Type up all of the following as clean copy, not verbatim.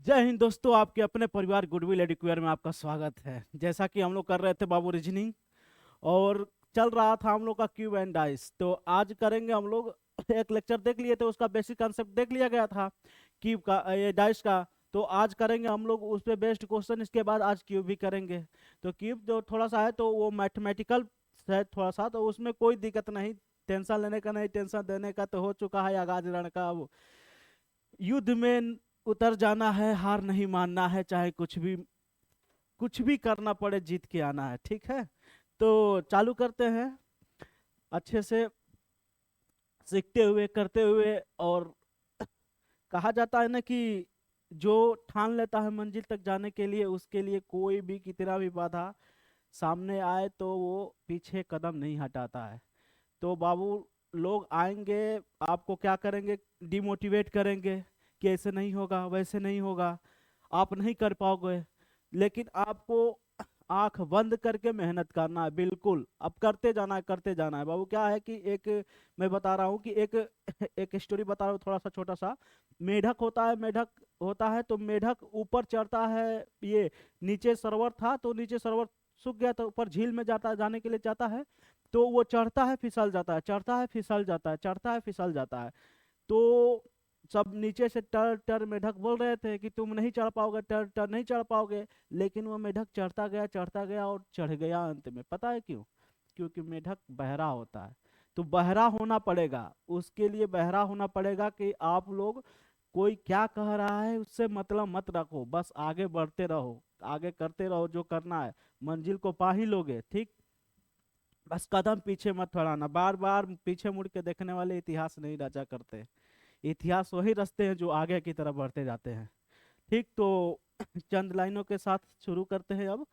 जय हिंद दोस्तों, आपके अपने परिवार गुडविल एडुकेयर में आपका स्वागत है। जैसा कि हम लोग कर रहे थे बाबू रीजनिंग, और चल रहा था हम लोग का क्यूब एंड डाइस। तो आज करेंगे हम लोग एक लेक्चर देख लिए थे, उसका बेसिक कंसेप्ट देख लिया गया था क्यूब का, ये डाइस का। तो आज करेंगे हम लोग उस पे बेस्ड क्वेश्चन। इसके बाद आज क्यूब भी करेंगे। तो क्यूब जो थोड़ा सा है तो वो मैथमेटिकल है थोड़ा सा, तो उसमें कोई दिक्कत नहीं। टेंशन लेने का नहीं, टेंशन देने का तो हो चुका है आगाज रण का। अब युद्ध में उतर जाना है, हार नहीं मानना है, चाहे कुछ भी करना पड़े, जीत के आना है। ठीक है, तो चालू करते हैं अच्छे से, सीखते हुए करते हुए। और कहा जाता है ना कि जो ठान लेता है मंजिल तक जाने के लिए, उसके लिए कोई भी कितना भी बाधा सामने आए तो वो पीछे कदम नहीं हटाता है। तो बाबू, लोग आएंगे, आपको क्या करेंगे, डिमोटिवेट करेंगे कि ऐसे नहीं होगा, वैसे नहीं होगा, आप नहीं कर पाओगे। लेकिन आपको आंख बंद करके मेहनत करना है, बिल्कुल। अब करते जाना है, करते जाना है बाबू। क्या है कि एक, मैं बता रहा हूँ कि एक एक स्टोरी बता रहा हूँ, थोड़ा सा छोटा सा। मेढक होता है, मेढक होता है तो मेढक ऊपर चढ़ता है। ये नीचे सरोवर था, तो नीचे सरोवर सूख गया, तो ऊपर झील में जाने के लिए जाता है। तो वो चढ़ता है, फिसल जाता है, चढ़ता है, फिसल जाता है, चढ़ता है, फिसल जाता है। तो सब नीचे से टर टर मेढक बोल रहे थे कि तुम नहीं चढ़ पाओगे, टर टर नहीं चढ़ पाओगे। लेकिन वो मेढक चढ़ता गया और चढ़ गया अंत में। पता है क्यों? क्योंकि मेढक बहरा होता है। तो बहरा होना पड़ेगा, उसके लिए बहरा होना पड़ेगा कि आप लोग, कोई क्या कह रहा है उससे मतलब मत रखो, बस आगे बढ़ते रहो, आगे करते रहो जो करना है, मंजिल को पा ही लोगे। ठीक, बस कदम पीछे मत बढ़ाना। बार बार पीछे मुड़ के देखने वाले इतिहास नहीं रचा करते। इतिहास वही रचते हैं जो आगे की तरफ बढ़ते जाते हैं। ठीक, तो चंद लाइनों के साथ शुरू करते हैं अब।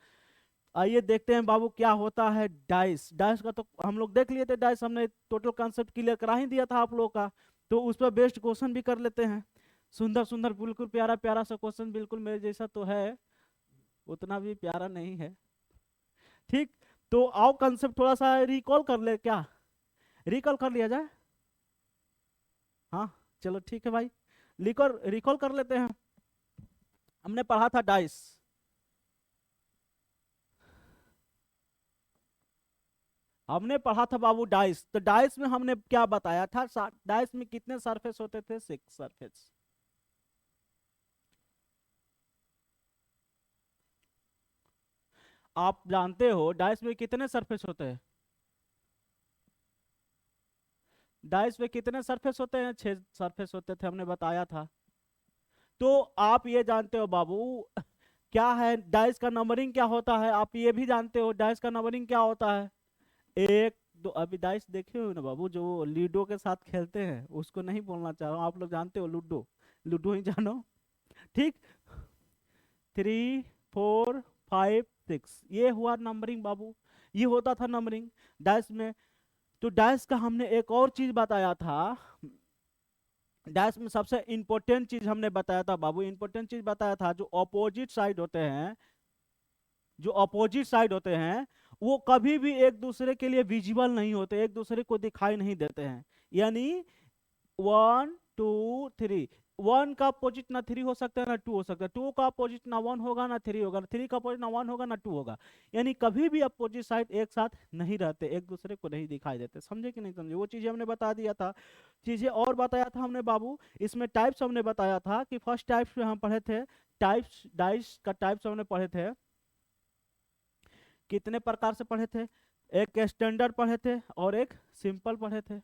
आइए देखते हैं बाबू क्या होता है डाइस। डाइस का तो हम लोग देख लिए थे, डाइस हमने टोटल कॉन्सेप्ट क्लियर करा ही दिया था आप लोगों का। तो उस पर बेस्ड क्वेश्चन भी कर लेते हैं। सुंदर सुंदर, बिल्कुल प्यारा प्यारा सा क्वेश्चन, बिल्कुल मेरे जैसा तो है, उतना भी प्यारा नहीं है। ठीक, तो आओ कंसेप्ट थोड़ा सा रिकॉल कर ले, क्या रिकॉल कर लिया जाए? हाँ, चलो ठीक है भाई, रिकॉल रिकॉल कर लेते हैं। हमने पढ़ा था डाइस। हमने पढ़ा था बाबू डाइस। तो डाइस में हमने क्या बताया था? डाइस में कितने सरफेस होते थे? 6 सरफेस। आप जानते हो डाइस में कितने सरफेस होते हैं? डाइस में कितने सरफेस होते हैं? 6 सरफेस होते थे, हमने बताया था। तो आप ये जानते हो बाबू, क्या है डाइस का नंबरिंग, क्या होता है? आप ये भी जानते हो डाइस का नंबरिंग क्या होता है? एक दो। अभी डाइस देखे हो ना बाबू, जो लूडो के साथ खेलते हैं, उसको नहीं बोलना चाह रहा हूँ, आप लोग जानते हो, लूडो, लूडो ही जानो। ठीक, 3 4 5 6, ये हुआ नंबरिंग बाबू। ये होता था नंबरिंग डाइस में। तो डाइस का हमने एक और चीज बताया था। डाइस में सबसे इंपॉर्टेंट चीज हमने बताया था बाबू, इंपॉर्टेंट चीज बताया था, जो अपोजिट साइड होते हैं, जो अपोजिट साइड होते हैं, वो कभी भी एक दूसरे के लिए विजिबल नहीं होते, एक दूसरे को दिखाई नहीं देते हैं। यानी 1 2 3, 1 का अपोजिट ना 3 हो सकता है ना 2 हो सकता है, 2 का अपोजिट ना 1 होगा ना 3 होगा, 3 का अपोजिट ना 1 होगा ना 2 होगा। यानी कभी भी अपोजिट साइड एक साथ नहीं रहते, एक दूसरे को नहीं दिखाई देते। समझे कि नहीं समझे? वो चीजें हमने बता दिया था। चीजें और बताया था हमने बाबू। इसमें टाइप्स हमने बताया था कि फर्स्ट टाइप्स में हम पढ़े थे, टाइप्स, डाइस का टाइप्स हमने पढ़े थे। कितने प्रकार से पढ़े थे? एक स्टैंडर्ड पढ़े थे और एक सिंपल पढ़े थे।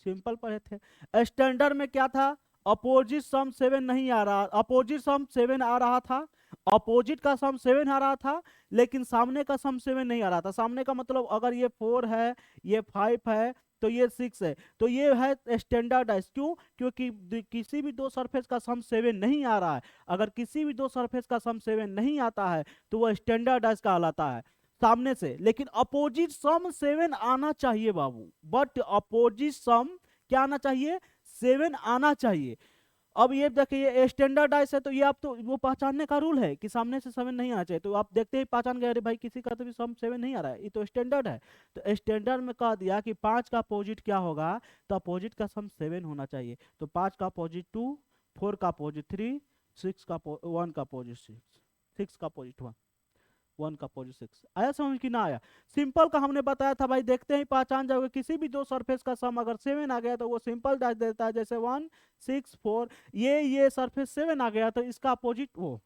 सिंपल पढ़े थे। स्टैंडर्ड में क्या था? अपोजिट सम 7 नहीं आ रहा, अपोजिट सम 7 आ रहा था, अपोजिट का सम 7 आ रहा था, लेकिन सामने का सम 7 नहीं आ रहा था। सामने का मतलब अगर ये 4 है, ये 5 है, तो ये 6 है, तो ये है स्टैंडर्डाइज। क्यों? क्योंकि किसी भी दो सरफेस का सम 7 नहीं आ रहा है। अगर किसी भी दो सरफेस का सम 7 नहीं आता है तो वह स्टैंडर्डाइज कहलाता है सामने से। लेकिन अपोजिट सम 7 आना चाहिए बाबू, बट अपोजिट सम क्या आना चाहिए? 7 आना चाहिए। अब ये देखिए, ये स्टैंडर्डाइज है, तो ये आप तो वो पहचानने का रूल है कि सामने से 7 नहीं आना चाहिए। तो आप देखते ही पहचान गए, अरे भाई किसी का तो भी सम 7 नहीं आ रहा है, ये तो स्टैंडर्ड है। तो स्टैंडर्ड में कह दिया कि 5 का अपोजिट क्या होगा, तो अपोजिट का सम 7 होना चाहिए। तो 5 का अपोजिट 2, 4 का अपोजिट 3, वन का अपोजिट सिक्स, सिक्स का अपोजिट वन, वन का अपोजिट सिक्स। आया समझ कि ना आया? सिंपल का हमने बताया था भाई, देखते ही पहचान जाओगे, किसी भी दो सरफेस का सम अगर 7 आ गया तो वो सिंपल डैश देता है, जैसे 1 6 4, ये सरफेस 7 आ गया तो इसका अपोजिट वो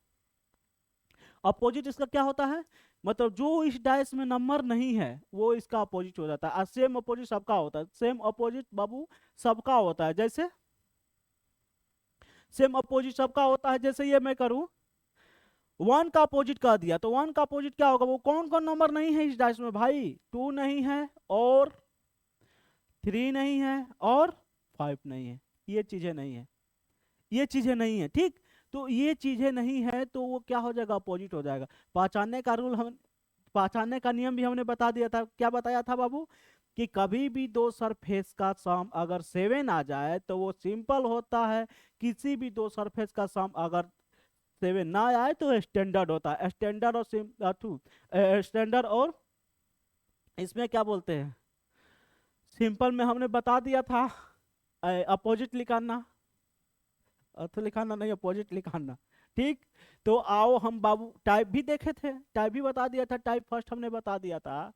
अपोजिट इसका क्या होता है, मतलब जो इस डायस में नंबर नहीं है वो इसका अपोजिट हो जाता है। और सेम अपोजिट सबका होता है, सेम अपोजिट बाबू सबका होता है। जैसे सेम अपोजिट सबका होता है, जैसे ये मैं करूं, वन का अपोजिट कह दिया तो वन का अपोजिट क्या होगा, वो कौन कौन नंबर नहीं है इस डायस में भाई, टू नहीं है और थ्री नहीं है और फाइव नहीं है, ये चीजें नहीं है, ये चीजें नहीं है, ठीक। तो ये चीजें नहीं है तो वो क्या हो जाएगा, अपोजिट हो जाएगा। पहचानने का रूल हम, पहचानने का नियम भी हमने बता दिया था, क्या बताया था बाबू, कि कभी भी दो सरफेस का सम अगर 7 आ जाए तो वो सिंपल होता है, किसी भी दो सरफेस का सम अगर 7 ना आए तो स्टैंडर्ड होता है। स्टैंडर्ड और स्टैंडर्ड और इसमें क्या बोलते हैं, सिंपल में हमने बता दिया था अपोजिट लिखाना, अर्थ लिखाना नहीं, अपोजिट लिखाना, ठीक। तो आओ हम बाबू टाइप भी देखे थे, टाइप भी बता दिया था, टाइप फर्स्ट हमने बता दिया था,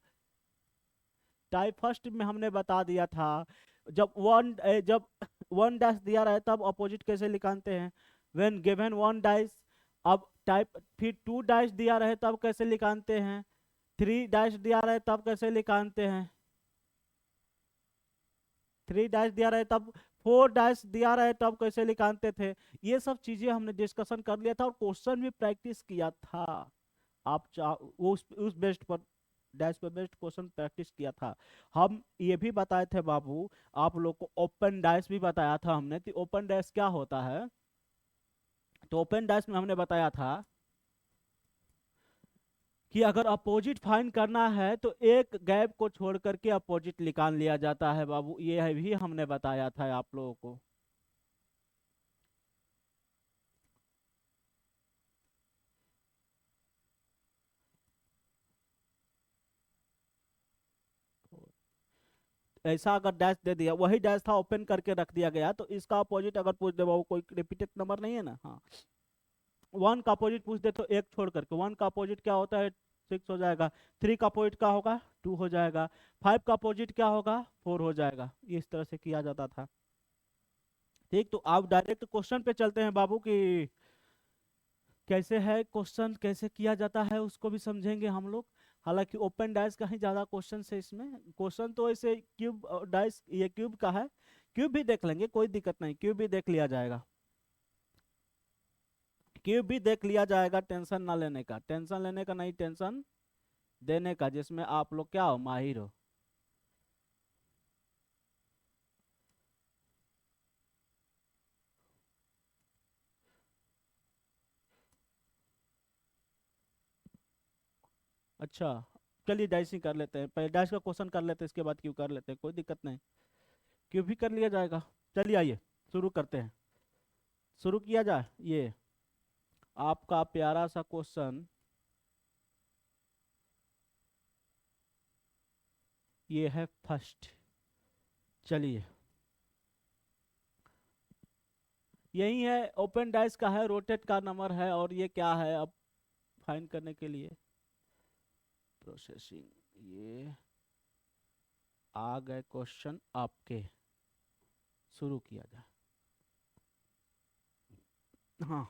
टाइप फर्स्ट में हमने बता दिया था, जब वन डैश दिया रहे तब अपोजिट कैसे लिखाते हैं, व्हेन गिवन वन डैश। अब टाइप फिर टू डैश दिया रहे तब कैसे लिखाते हैं, थ्री डैश दिया रहे तब कैसे लिखाते हैं, थ्री डैश दिया रहे तब, फोर डैश दिया रहे तब कैसे लिखाते थे। ये सब चीजें हमने डिस्कशन कर लिया था और क्वेश्चन भी प्रैक्टिस किया था। आप वो उस बेस्ट पर डैश पे बेस्ट क्वेश्चन प्रैक्टिस किया था। हम ये भी बताए थे बाबू, आप लोग को ओपन डैश भी बताया था हमने, कि ओपन डैश क्या होता है। तो ओपन डैश में हमने बताया था कि अगर अपोजिट फाइंड करना है तो एक गैप को छोड़ करके अपोजिट निकाल लिया जाता है बाबू, ये भी हमने बताया था आप लोगों को। ऐसा अगर डैश दे दिया, वही डैश था ओपन करके रख दिया गया, तो इसका अपोजिट अगर पूछ दे बाबू, कोई रिपीटेड नंबर नहीं है ना, हाँ, वन का अपोजिट पूछ दे तो एक छोड़ करके, वन का अपोजिट क्या होता है, सिक्स हो जाएगा, थ्री का अपोजिट क्या होगा, टू हो जाएगा, फाइव का अपोजिट क्या होगा, फोर हो जाएगा। इस तरह से किया जाता था, ठीक। तो आप डायरेक्ट क्वेश्चन पे चलते हैं बाबू कि कैसे है क्वेश्चन, कैसे किया जाता है उसको भी समझेंगे हम लोग। हालांकि ओपन डाइस का ही ज्यादा क्वेश्चन है इसमें, क्वेश्चन तो ऐसे क्यूब डाइस, ये क्यूब का है, क्यूब भी देख लेंगे, कोई दिक्कत नहीं, क्यूब भी देख लिया जाएगा, क्यूब भी देख लिया जाएगा, टेंशन ना लेने का, टेंशन लेने का नहीं, टेंशन देने का, जिसमें आप लोग क्या हो, माहिर हो। अच्छा, चलिए डाइस ही कर लेते हैं, पहले डाइस का क्वेश्चन कर लेते हैं, इसके बाद क्यूब कर लेते हैं, कोई दिक्कत नहीं, क्यूब भी कर लिया जाएगा। चलिए आइए शुरू करते हैं, शुरू किया जाए। ये आपका प्यारा सा क्वेश्चन, ये है फर्स्ट। चलिए, यही है, ओपन डाइस का है, रोटेट का नंबर है, और ये क्या है अब फाइंड करने के लिए, प्रोसेसिंग, ये आ गए क्वेश्चन आपके, शुरू किया जाए। हाँ,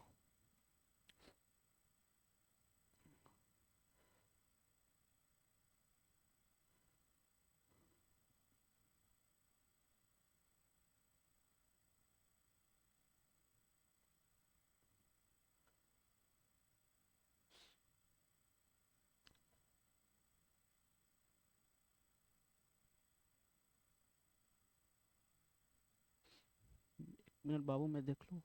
एक मिनट बाबू मैं देख लूँ।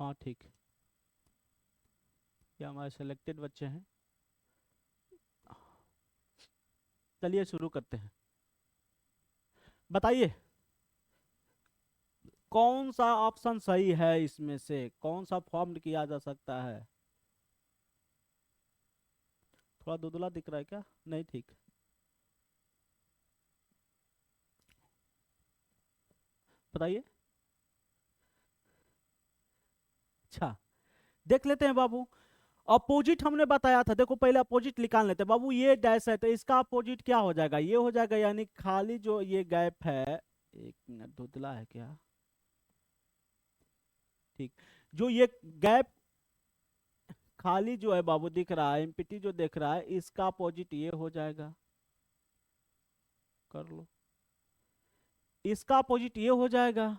हाँ ठीक, ये हमारे सेलेक्टेड बच्चे हैं। चलिए शुरू करते हैं, बताइए कौन सा ऑप्शन सही है, इसमें से कौन सा फॉर्म किया जा सकता है? थोड़ा दुदुला दिख रहा है क्या? नहीं, ठीक। बताइए। अच्छा, देख लेते हैं बाबू। अपोजिट हमने बताया था, देखो पहले अपोजिट निकाल लेते हैं बाबू। ये डैश है तो इसका अपोजिट क्या हो जाएगा? ये हो जाएगा, यानी खाली जो ये गैप है। एक मिनट, धुंधला है क्या? ठीक। जो ये गैप खाली जो है बाबू दिख रहा है, एम्प्टी जो दिख रहा है, इसका अपोजिट ये हो जाएगा। कर लो। इसका अपोजिट ये हो जाएगा।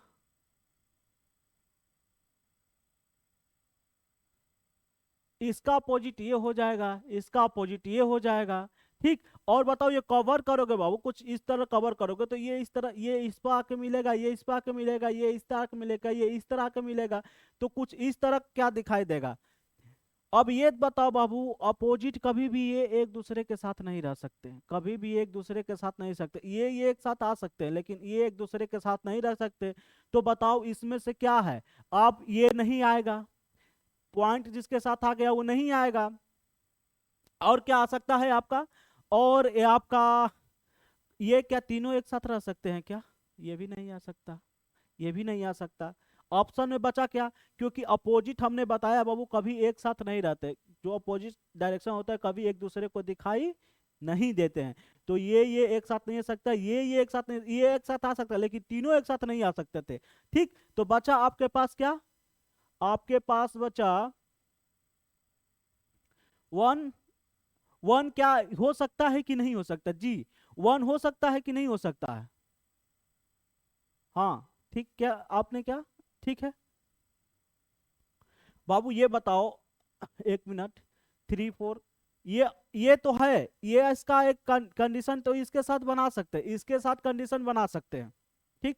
इसका अपोजिट ये हो जाएगा, इसका अपोजिट ये हो जाएगा। ठीक। और बताओ, ये कवर करोगे बाबू, कुछ इस तरह कवर करोगे तो ये इस तरह, ये इस पर आके मिलेगा, ये इस पर आके मिलेगा, ये इस तरह आके मिलेगा, ये इस तरह आके मिलेगा। तो कुछ इस तरह क्या दिखाई देगा? अब ये बताओ बाबू, अपोजिट कभी भी ये एक दूसरे के साथ नहीं रह सकते, कभी भी एक दूसरे के साथ नहीं सकते। ये एक साथ आ सकते हैं लेकिन ये एक दूसरे के साथ नहीं रह सकते। तो बताओ इसमें से क्या है? अब ये नहीं आएगा, पॉइंट जिसके साथ आ गया वो नहीं आएगा। और क्या आ सकता है आपका? और ये आपका, ये क्या तीनों एक साथ रह सकते हैं क्या? ये भी नहीं आ सकता, ये भी नहीं आ सकता। ऑप्शन में बचा क्या? क्योंकि अपोजिट हमने बताया बाबू कभी एक साथ नहीं रहते, जो अपोजिट डायरेक्शन होता है कभी एक दूसरे को दिखाई नहीं देते हैं। तो ये एक साथ नहीं आ सकता, ये एक साथ नहीं, ये एक साथ आ सकता है लेकिन तीनों एक साथ नहीं आ सकते थे। ठीक। तो बचा आपके पास क्या? आपके पास बचा वन। वन क्या हो सकता है कि नहीं हो सकता जी? वन हो सकता है कि नहीं हो सकता है? हाँ। ठीक, क्या आपने क्या? ठीक है बाबू, ये बताओ। एक मिनट। Three four. ये तो है, ये इसका एक कंडीशन तो इसके साथ बना सकते हैं, इसके साथ कंडीशन बना सकते हैं। ठीक।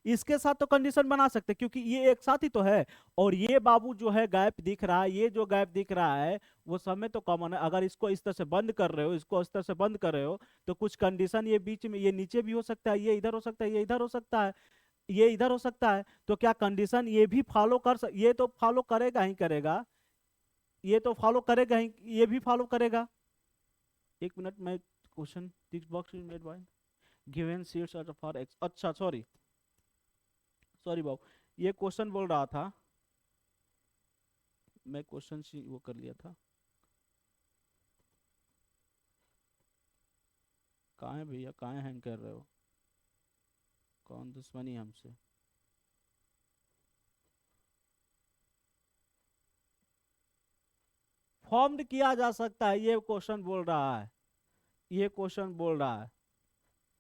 इसके साथ तो कंडीशन बना सकते हैं क्योंकि ये एक साथ ही तो है। और ये बाबू जो है गैप दिख रहा है, ये जो गैप दिख रहा है वो सब में तो कॉमन है। अगर इसको इस तरह से बंद कर रहे हो, इसको इस तरह से बंद कर रहे हो, तो कुछ कंडीशन ये बीच में, ये नीचे भी हो सकता है, ये इधर हो सकता है, ये इधर हो सकता है, ये इधर हो सकता है। तो क्या कंडीशन ये भी फॉलो ये तो फॉलो करेगा ही करेगा, ये तो फॉलो करेगा ही, ये भी फॉलो करेगा। एक मिनट, मैं question this box is made by given sheets are for X. अच्छा, सॉरी सॉरी बाबू, ये क्वेश्चन बोल रहा था, मैं क्वेश्चन वो कर लिया था। कहाँ है भैया, कहाँ हैंग कर रहे हो? कौन दुश्मनी है हमसे? फॉर्म्ड किया जा सकता है, ये क्वेश्चन बोल रहा है, ये क्वेश्चन बोल रहा है।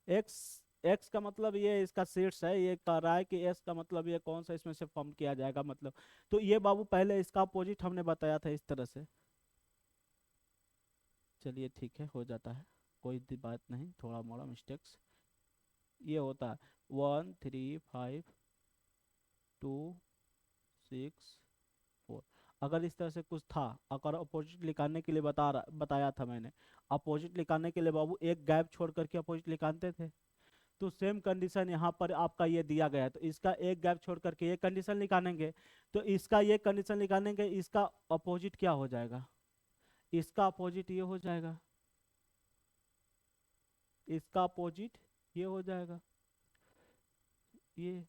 एक्स, एक्स का मतलब ये इसका शीर्ष है, ये कह रहा है कि एक्स का मतलब ये कौन सा इसमें से फॉर्म किया जाएगा मतलब। तो ये बाबू पहले इसका अपोजिट हमने बताया था इस तरह से। चलिए ठीक है, हो जाता है, कोई बात नहीं, थोड़ा मोड़ा मिस्टेक्स ये होता है। 1 3 5 2 6 4। अगर इस तरह से कुछ था, अगर अपोजिट निकालने के लिए बताया था मैंने, अपोजिट निकालने के लिए बाबू एक गैप छोड़ करके अपोजिट निकालते थे। तो सेम कंडीशन यहाँ पर आपका ये दिया गया है, तो इसका एक गैप छोड़ करके ये कंडीशन निकालेंगे। तो इसका ये कंडीशन निकालेंगे, इसका अपोजिट क्या हो जाएगा? इसका अपोजिट ये हो जाएगा, इसका अपोजिट ये हो जाएगा, ये।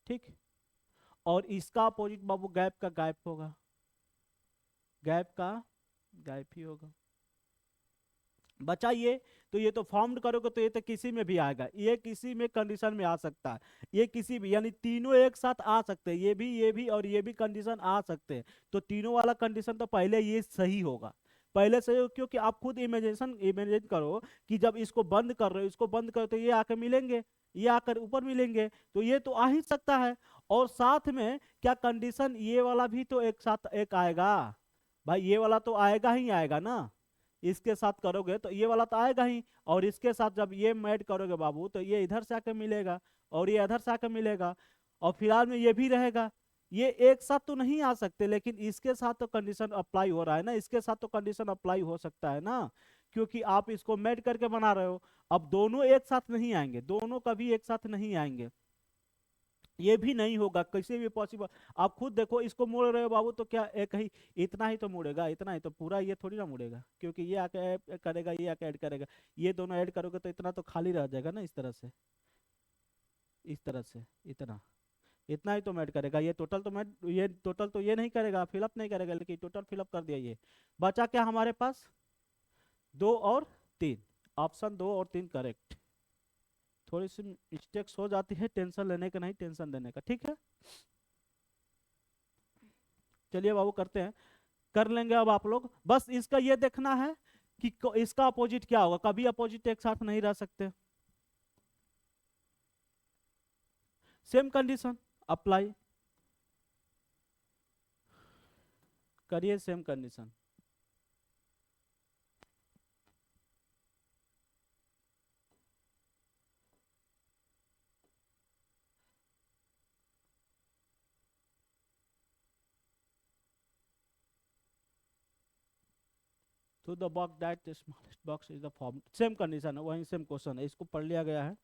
ठीक। और इसका अपोजिट बाबू गैप का गैप होगा, गैप का गैप ही होगा। बचा ये। तो ये तो फॉर्म्ड करोगे तो ये तो किसी में भी आएगा, ये किसी में कंडीशन में आ सकता है, ये किसी भी, यानी तीनों एक साथ आ सकते हैं, ये भी और ये भी कंडीशन आ सकते हैं। तो तीनों वाला कंडीशन तो पहले ये सही होगा, पहले से, क्योंकि आप खुद इमेजिन करो कि जब इसको बंद कर रहे हो, इसको बंद करो तो ये आकर मिलेंगे, ये आकर ऊपर मिलेंगे, तो ये तो आ ही सकता है। और साथ में क्या कंडीशन ये वाला भी तो एक साथ एक आएगा भाई, ये वाला तो आएगा ही आएगा ना। इसके साथ करोगे तो ये वाला तो आएगा ही, और इसके साथ जब ये ऐड करोगे बाबू तो ये इधर से आकर मिलेगा, और ये इधर से आकर मिलेगा, और फिलहाल में ये भी रहेगा। ये एक साथ तो नहीं आ सकते, लेकिन इसके साथ तो कंडीशन अप्लाई हो रहा है ना, इसके साथ तो कंडीशन अप्लाई हो सकता है ना, क्योंकि आप इसको मेड करके बना रहे हो। अब दोनों एक साथ नहीं आएंगे, दोनों कभी एक साथ नहीं आएंगे, ये भी नहीं होगा, कैसे भी पॉसिबल। आप खुद देखो, इसको मोड़ रहे हो बाबू, तो क्या एक ही इतना ही तो मुड़ेगा, इतना ही तो, पूरा ये थोड़ी ना मुड़ेगा, क्योंकि ये आके ऐड करेगा, ये आके ऐड करेगा। ये दोनों ऐड करोगे तो इतना तो खाली रह जाएगा ना, इस तरह से, इस तरह से, इतना, इतना ही तो मैट करेगा। ये टोटल तो मैट, ये टोटल तो ये नहीं करेगा, फिलअप नहीं करेगा, लेकिन टोटल फिलअप कर दिया। ये बचा क्या हमारे पास, 2 और 3। ऑप्शन 2 और 3 करेक्ट। थोड़ी सी मिस्टेक्स हो जाती है, टेंशन लेने का नहीं, टेंशन देने का, ठीक है। चलिए बाबू करते हैं, कर लेंगे अब आप लोग। बस इसका ये देखना है कि इसका अपोजिट क्या होगा, कभी अपोजिट एक साथ नहीं रह सकते। सेम कंडीशन अप्लाई करिए, सेम कंडीशन। तो the box that smallest box is the form, same condition है, वही सेम क्वेश्चन है, इसको पढ़ लिया गया है।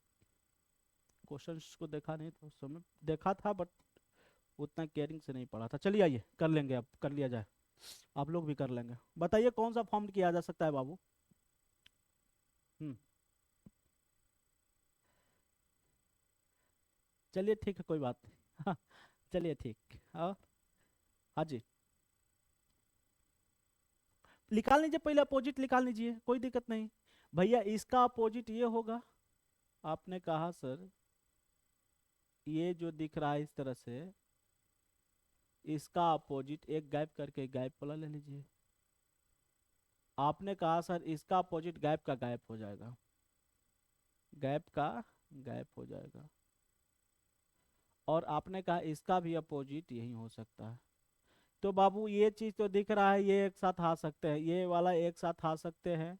क्वेश्चंस को देखा नहीं था उस समय, देखा था बट उतना केयरिंग से नहीं पढ़ा था। चलिए आइए कर लेंगे, अब कर लिया जाए, आप लोग भी कर लेंगे। बताइए कौन सा फॉर्म किया जा सकता है बाबू। हम्म, चलिए ठीक है, कोई बात नहीं। हाँ, चलिए ठीक। हाँ, हाँ जी, निकाल लीजिए, पहले अपोजिट निकाल लीजिए, कोई दिक्कत नहीं। भैया इसका अपोजिट ये होगा, आपने कहा सर ये जो दिख रहा है इस तरह से, इसका अपोजिट एक गैप करके गैप वाला ले लीजिए। आपने कहा सर इसका अपोजिट गैप का गैप हो जाएगा, गैप का गैप हो जाएगा। और आपने कहा इसका भी अपोजिट यही हो सकता है। तो बाबू ये चीज तो दिख रहा है, ये एक साथ आ सकते हैं, ये वाला एक साथ आ सकते हैं,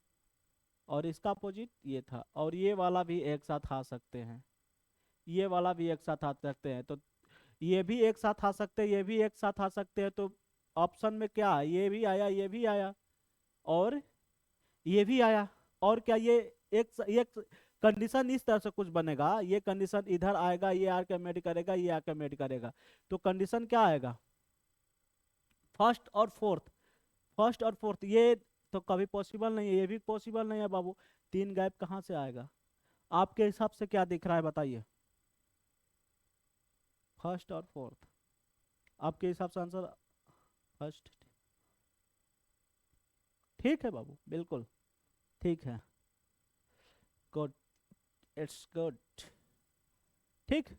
और इसका अपोजिट ये था, और ये वाला भी एक साथ आ सकते हैं, ये वाला भी एक साथ आ सकते हैं, तो ये भी एक साथ आ सकते हैं, ये भी एक साथ आ सकते हैं। तो ऑप्शन में क्या है, ये भी आया, ये भी आया, और ये भी आया। और क्या ये एक कंडीशन इस तरह से कुछ बनेगा, ये कंडीशन इधर आएगा, ये आके मेड करेगा, ये आके मेड करेगा, तो कंडीशन क्या आएगा, फर्स्ट और फोर्थ, फर्स्ट और फोर्थ। ये तो कभी पॉसिबल नहीं है, ये भी पॉसिबल नहीं है बाबू। 3 गैप कहाँ से आएगा, आपके हिसाब से क्या दिख रहा है बताइए, फर्स्ट और फोर्थ, आपके हिसाब से आंसर फर्स्ट। ठीक है बाबू, बिल्कुल ठीक है, गुड, इट्स गुड, ठीक।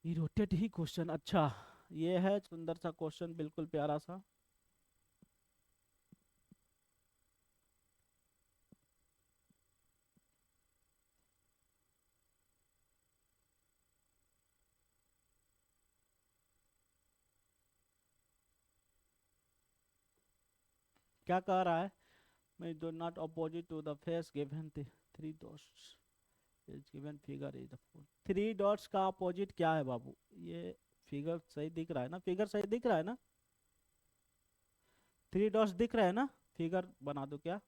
इरोटेड ही क्वेश्चन, अच्छा, ये है सुंदर सा क्वेश्चन, बिल्कुल प्यारा सा। क्या कह रहा है, मैं do not opposite to the face given three dots is given figure is the full। 3 dots का अपोजिट क्या है बाबू, ये फिगर सही दिख रहा है ना, फिगर सही दिख रहा है ना, 3 dots दिख रहा है ना, फिगर बना दो क्या।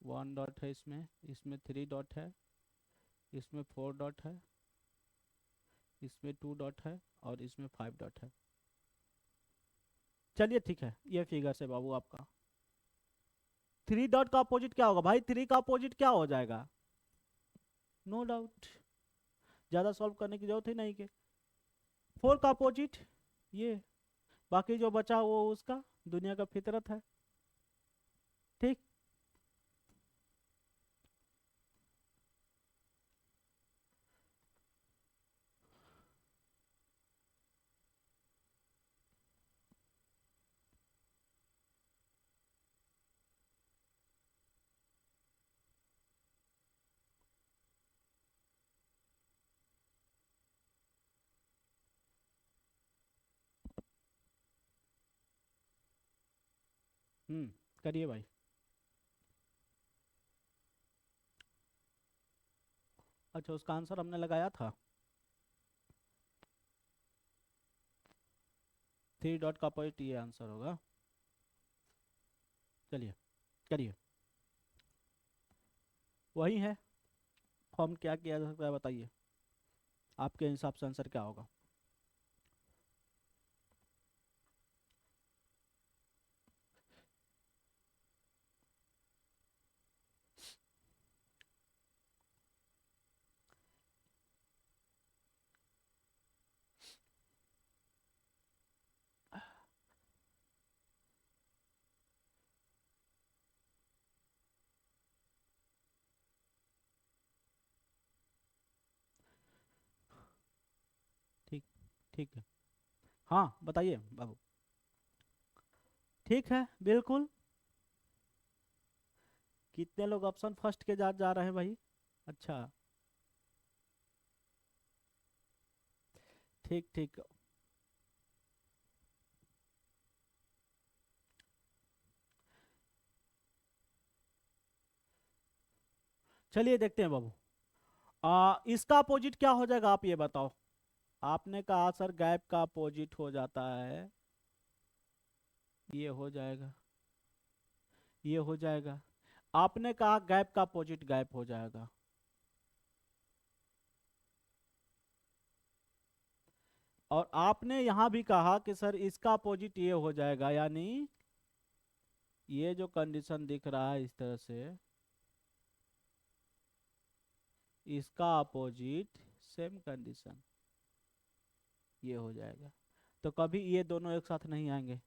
वन डॉट है इसमें, इसमें 3 डॉट है, इसमें 4 डॉट है, इसमें 2 डॉट है, और इसमें 5 डॉट है। चलिए ठीक है, ये फिगर से बाबू आपका 3 डॉट का अपोजिट क्या होगा भाई, 3 का अपोजिट क्या हो जाएगा, नो डाउट, ज्यादा सॉल्व करने की जरूरत ही नहीं के। 4 का अपोजिट ये, बाकी जो बचा वो उसका, दुनिया का फितरत है, ठीक। करिए भाई। अच्छा, उसका आंसर हमने लगाया था। 3 डॉट का अपोजिट ये आंसर होगा। चलिए करिए। वही है। फॉर्म क्या किया जा सकता है बताइए, आपके हिसाब से आंसर क्या होगा। ठीक। ठीक है। हाँ बताइए बाबू। ठीक है बिल्कुल। कितने लोग ऑप्शन फर्स्ट के जा रहे हैं भाई। अच्छा। ठीक ठीक। चलिए देखते हैं बाबू। इसका अपोजिट क्या हो जाएगा आप ये बताओ। आपने कहा सर गैप का अपोजिट हो जाता है, ये हो जाएगा, ये हो जाएगा। आपने कहा गैप का अपोजिट गैप हो जाएगा। और आपने यहां भी कहा कि सर इसका अपोजिट ये हो जाएगा, यानी ये जो कंडीशन दिख रहा है इस तरह से, इसका अपोजिट सेम कंडीशन ये हो जाएगा। तो कभी ये दोनों एक साथ नहीं आएंगे,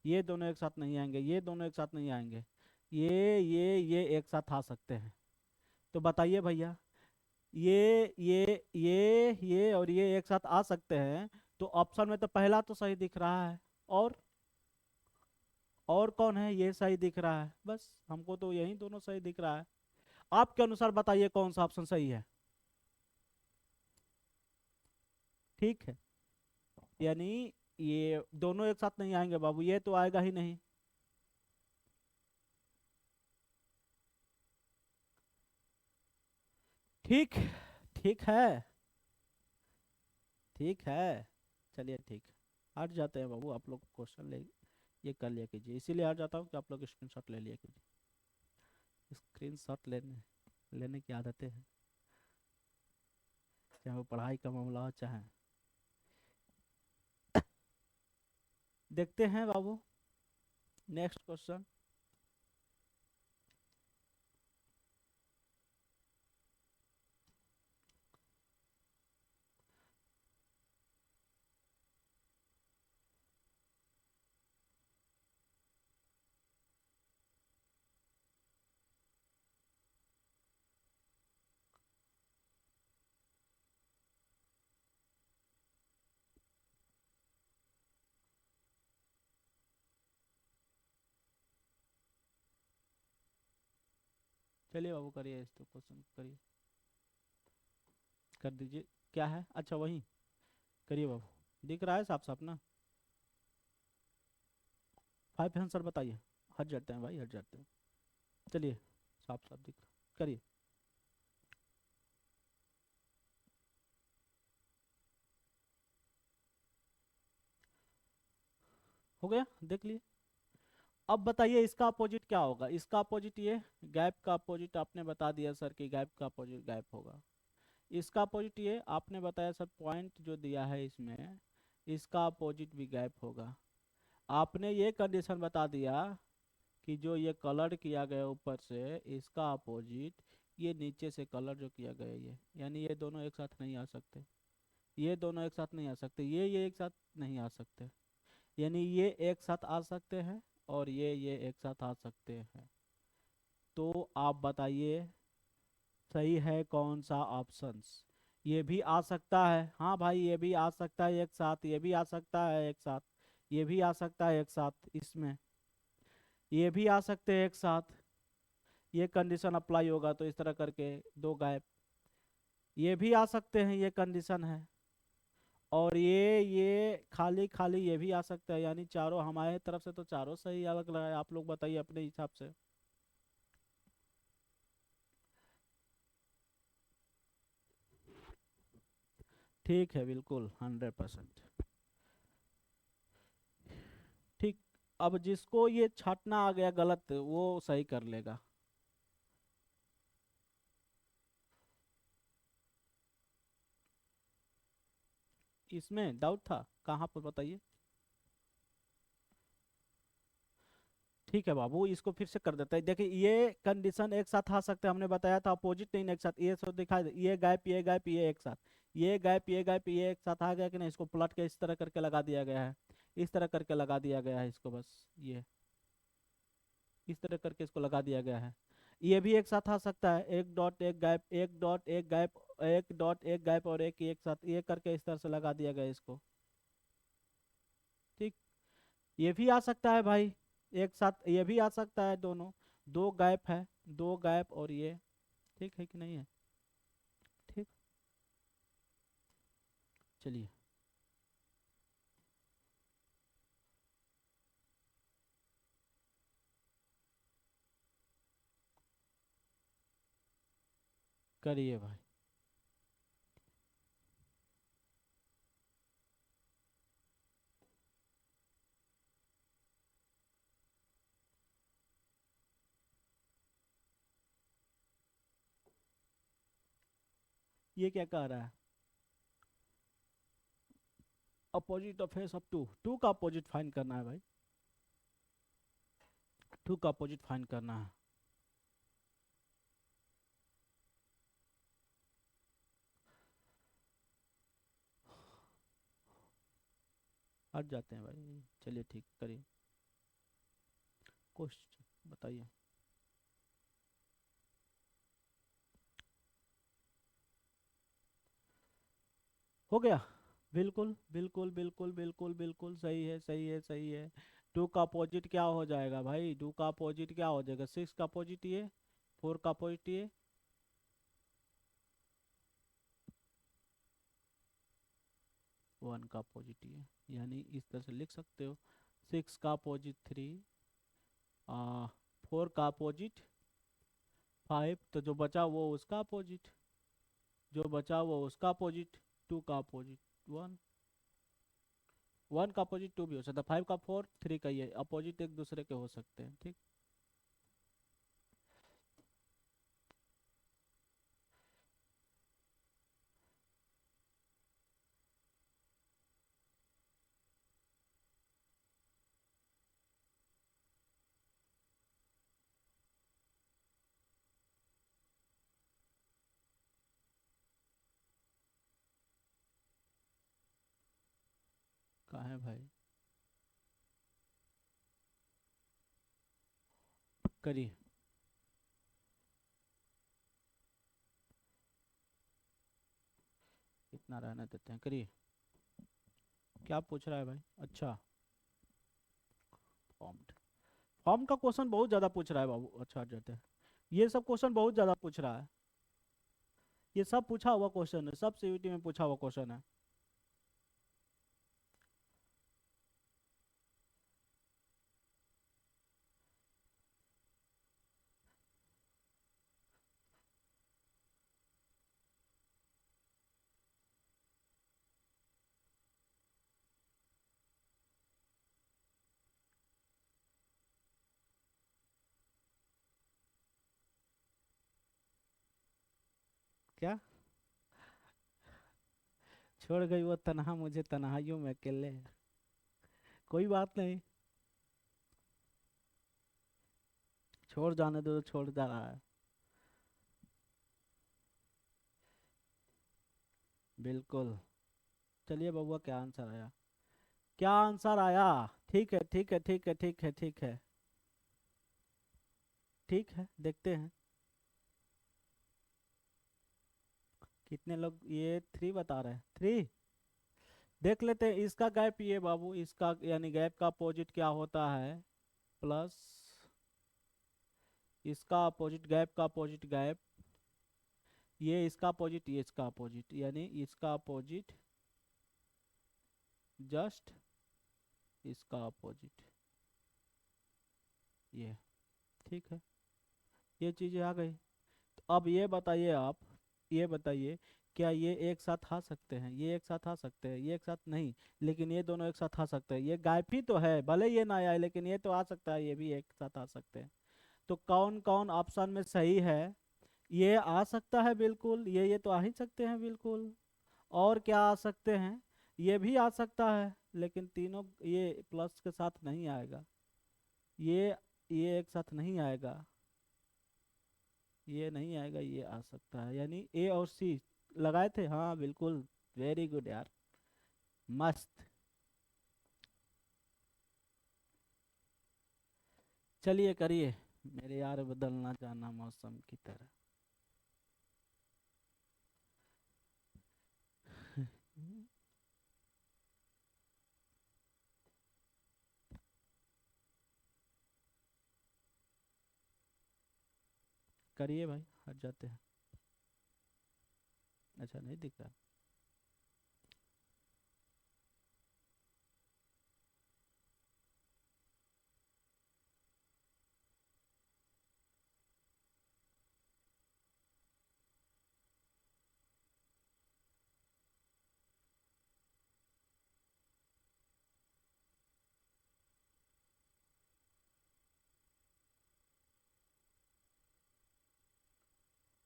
ये दोनों एक साथ नहीं आएंगे, ये दोनों एक साथ नहीं आएंगे, ये एक साथ आ सकते हैं। तो बताइए भैया, ये और ये एक साथ आ सकते हैं। तो ऑप्शन में तो पहला तो सही दिख रहा है, और और कौन है, ये सही दिख रहा है, बस हमको तो यही दोनों सही दिख रहा है। आपके अनुसार बताइए कौन सा ऑप्शन सही है। ठीक है। यानी ये दोनों एक साथ नहीं आएंगे बाबू, ये तो आएगा ही नहीं। ठीक। ठीक है। ठीक है। चलिए ठीक है, हट जाते हैं बाबू, आप लोग क्वेश्चन ले ये कर लिया कीजिए, इसीलिए हट जाता हूँ कि आप लोग स्क्रीनशॉट ले लिया कीजिए। स्क्रीनशॉट लेने लेने की आदतें हैं, चाहे वो पढ़ाई का मामला हो चाहे। देखते हैं बाबू नेक्स्ट क्वेश्चन। चलिए बाबू करिए, इस तो क्वेश्चन करिए, कर दीजिए। क्या है, अच्छा वही करिए बाबू, दिख रहा है साफ साफ ना। 5 आंसर बताइए। हट जाते हैं भाई, हट जाते हैं। चलिए, साफ साफ दिख करिए। हो गया, देख लिए। अब बताइए इसका अपोजिट क्या होगा, इसका अपोजिट ये गैप का अपोजिट आपने बता दिया सर कि गैप का अपोजिट गैप होगा। इसका अपोजिट ये आपने बताया सर, पॉइंट जो दिया है इसमें, इसका अपोजिट भी गैप होगा। आपने ये कंडीशन बता दिया कि जो ये कलर किया गया ऊपर से, इसका अपोजिट ये नीचे से कलर जो किया गया, ये यानी ये दोनों एक साथ नहीं आ सकते, ये दोनों एक साथ नहीं आ सकते, ये एक साथ नहीं आ सकते, यानी ये एक साथ आ सकते हैं और ये एक साथ आ सकते हैं। तो आप बताइए सही है कौन सा ऑप्शंस। ये भी आ सकता है, हाँ भाई ये भी आ सकता है एक साथ, ये भी आ सकता है एक साथ, ये भी आ सकता है एक साथ, इसमें ये भी आ सकते हैं एक साथ। ये कंडीशन अप्लाई होगा तो इस तरह करके दो गैप, ये भी आ सकते हैं, ये कंडीशन है। और ये खाली खाली ये भी आ सकता है, यानी चारों हमारे तरफ से तो चारों सही अलग लगा है। आप लोग बताइए अपने हिसाब से। ठीक है, बिल्कुल 100%। ठीक। अब जिसको ये छाटना आ गया गलत वो सही कर लेगा। इसमें डाउट था कहाँ पर बताइए। ठीक है बाबू, इसको फिर से कर देते हैं। देखिए ये कंडीशन एक साथ आ सकते हैं, हमने बताया था अपोजिट नहीं एक साथ। ये सब दिखाई दे, ये गैप ये एक साथ, ये गैप ये एक साथ आ गया कि नहीं। इसको पलट के इस तरह करके लगा दिया गया है, इस तरह करके लगा दिया गया है इसको, बस ये इस तरह करके इसको लगा दिया गया है। ये भी एक साथ आ सकता है, एक डॉट एक गैप, एक डॉट एक गैप, एक डॉट एक गैप और एक साथ, ये करके इस तरह से लगा दिया गया है इसको। ठीक। ये भी आ सकता है भाई, एक साथ ये भी आ सकता है दोनों, दो गैप है, दो गैप और ये। ठीक है कि नहीं है। ठीक। चलिए करिए भाई। ये क्या कह रहा है, opposite of face of two, two का अपोजिट फाइंड करना है भाई, टू का अपोजिट फाइंड करना है। हट जाते हैं भाई, चलिए ठीक करिए। क्वेश्चन बताइए। हो गया। बिल्कुल बिल्कुल बिल्कुल बिल्कुल बिल्कुल सही है, सही है, सही है। टू का अपोजिट क्या हो जाएगा भाई, टू का अपोजिट क्या हो जाएगा, सिक्स का अपोजिट ये, फोर का अपोजिट ये। वन का अपोजिट ये, यानी इस तरह से लिख सकते हो। सिक्स का अपोजिट थ्री, आ फोर का अपोजिट फाइव, तो जो बचा वो उसका अपोजिट, जो बचा वो उसका अपोजिट। टू का अपोजिट वन, वन का अपोजिट टू भी हो सकता है, फाइव का फोर, थ्री का ये, अपोजिट एक दूसरे के हो सकते हैं। ठीक। कहाँ है भाई, करिए। इतना रहने देते हैं, करिए। क्या पूछ रहा है भाई, अच्छा। फॉर्म्ड, फॉर्म का क्वेश्चन बहुत ज्यादा पूछ रहा है बाबू, अच्छा हट जाते हैं। ये सब क्वेश्चन बहुत ज्यादा पूछ रहा है, ये सब पूछा हुआ क्वेश्चन है, सब सीयूटी में पूछा हुआ क्वेश्चन है। क्या, छोड़ गई वो तन्हा मुझे तन्हाइयों में अकेले, कोई बात नहीं, छोड़ जाने दो, तो छोड़ जा रहा है। बिल्कुल। चलिए बबुआ, क्या आंसर आया, क्या आंसर आया। ठीक है ठीक है ठीक है ठीक है ठीक है। ठीक है, देखते हैं कितने लोग ये थ्री बता रहे हैं, थ्री। देख लेते हैं इसका गैप ये बाबू, इसका यानी गैप का अपोजिट क्या होता है, प्लस इसका अपोजिट, गैप का अपोजिट गैप, ये इसका अपोजिट, ये इसका अपोजिट, यानी इसका अपोजिट जस्ट इसका अपोजिट, ये। ठीक है, ये चीज़ें आ गई। तो अब ये बताइए आप, ये बताइए, क्या ये एक साथ आ सकते हैं? ये एक साथ आ सकते हैं? ये एक साथ नहीं, लेकिन ये दोनों एक साथ आ सकते हैं। ये गायब ही तो है, भले ये ना आए, लेकिन ये तो आ सकता है, ये भी एक साथ आ सकते हैं। तो कौन कौन ऑप्शन में सही है? ये आ सकता है बिल्कुल, ये तो आ ही सकते हैं बिल्कुल। और क्या आ सकते हैं? ये भी आ सकता है, लेकिन तीनों ये प्लस के साथ नहीं आएगा। ये ये एक साथ नहीं आएगा, ये नहीं आएगा, ये आ सकता है। यानी ए और सी लगाए थे, हाँ बिल्कुल। वेरी गुड यार, मस्त। चलिए करिए, मेरे यार बदलना जाना मौसम की तरह। करिए भाई, हट जाते हैं। अच्छा, नहीं दिख रहा।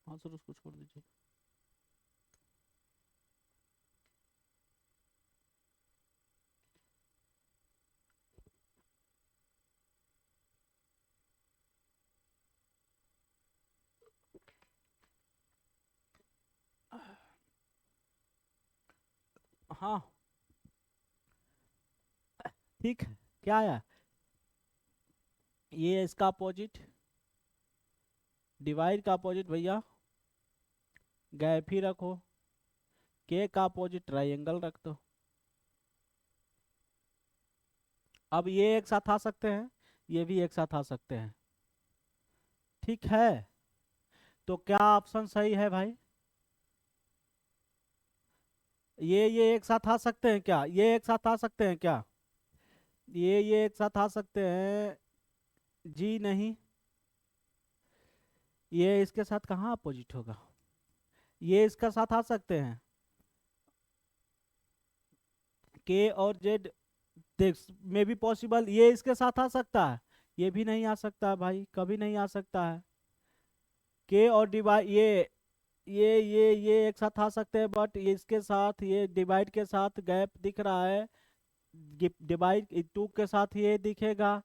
हाँ सर, उसको छोड़ दीजिए। हाँ, ठीक है। क्या आया? ये इसका अपोजिट, डिवाइड का अपोजिट भैया गैप ही रखो। के का अपोजिट ट्राइंगल रख दो। अब ये एक साथ आ सकते हैं, ये भी एक साथ आ सकते हैं। ठीक है, तो क्या ऑप्शन सही है भाई? ये एक साथ आ सकते हैं क्या? ये एक साथ आ सकते हैं क्या? ये एक साथ आ सकते हैं? जी नहीं, ये इसके साथ कहाँ अपोजिट होगा? ये इसका साथ आ सकते हैं, के और जेड। देख, मे बी पॉसिबल ये इसके साथ आ सकता है, ये भी नहीं आ सकता है भाई, कभी नहीं आ सकता है। के और डिवाइड, ये एक साथ आ सकते हैं, बट इसके साथ, ये डिवाइड के साथ गैप दिख रहा है। डिवाइड टू के साथ ये दिखेगा,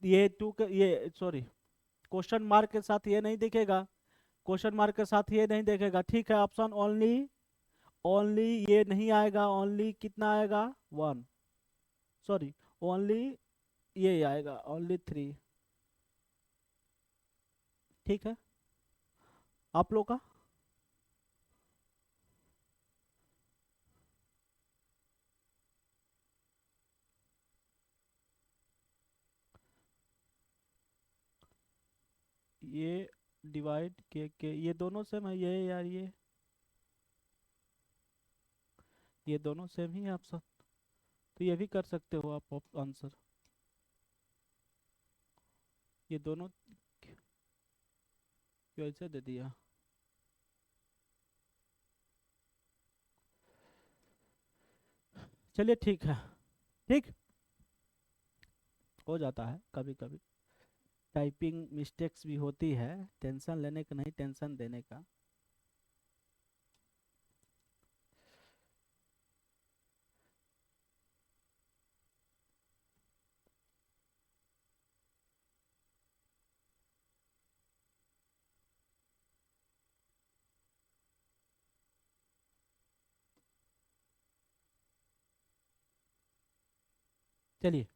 ये टू के, ये सॉरी, क्वेश्चन मार्क के साथ ये नहीं दिखेगा, क्वेश्चन मार्क के साथ ये नहीं दिखेगा। ठीक है, ऑप्शन ओनली, ओनली ये नहीं आएगा। ओनली कितना आएगा? वन, सॉरी, ओनली ये आएगा, ओनली थ्री। ठीक है, आप लोग का। ये डिवाइड के ये दोनों सेम है, ये यार, ये दोनों सेम ही है ऑप्शन। तो ये भी कर सकते हो आप आंसर। ये दोनों क्यों ऐसे दे दिया? चलिए ठीक है, ठीक, हो जाता है कभी कभी। टाइपिंग मिस्टेक्स भी होती है, टेंशन लेने का नहीं, टेंशन देने का। चलिए,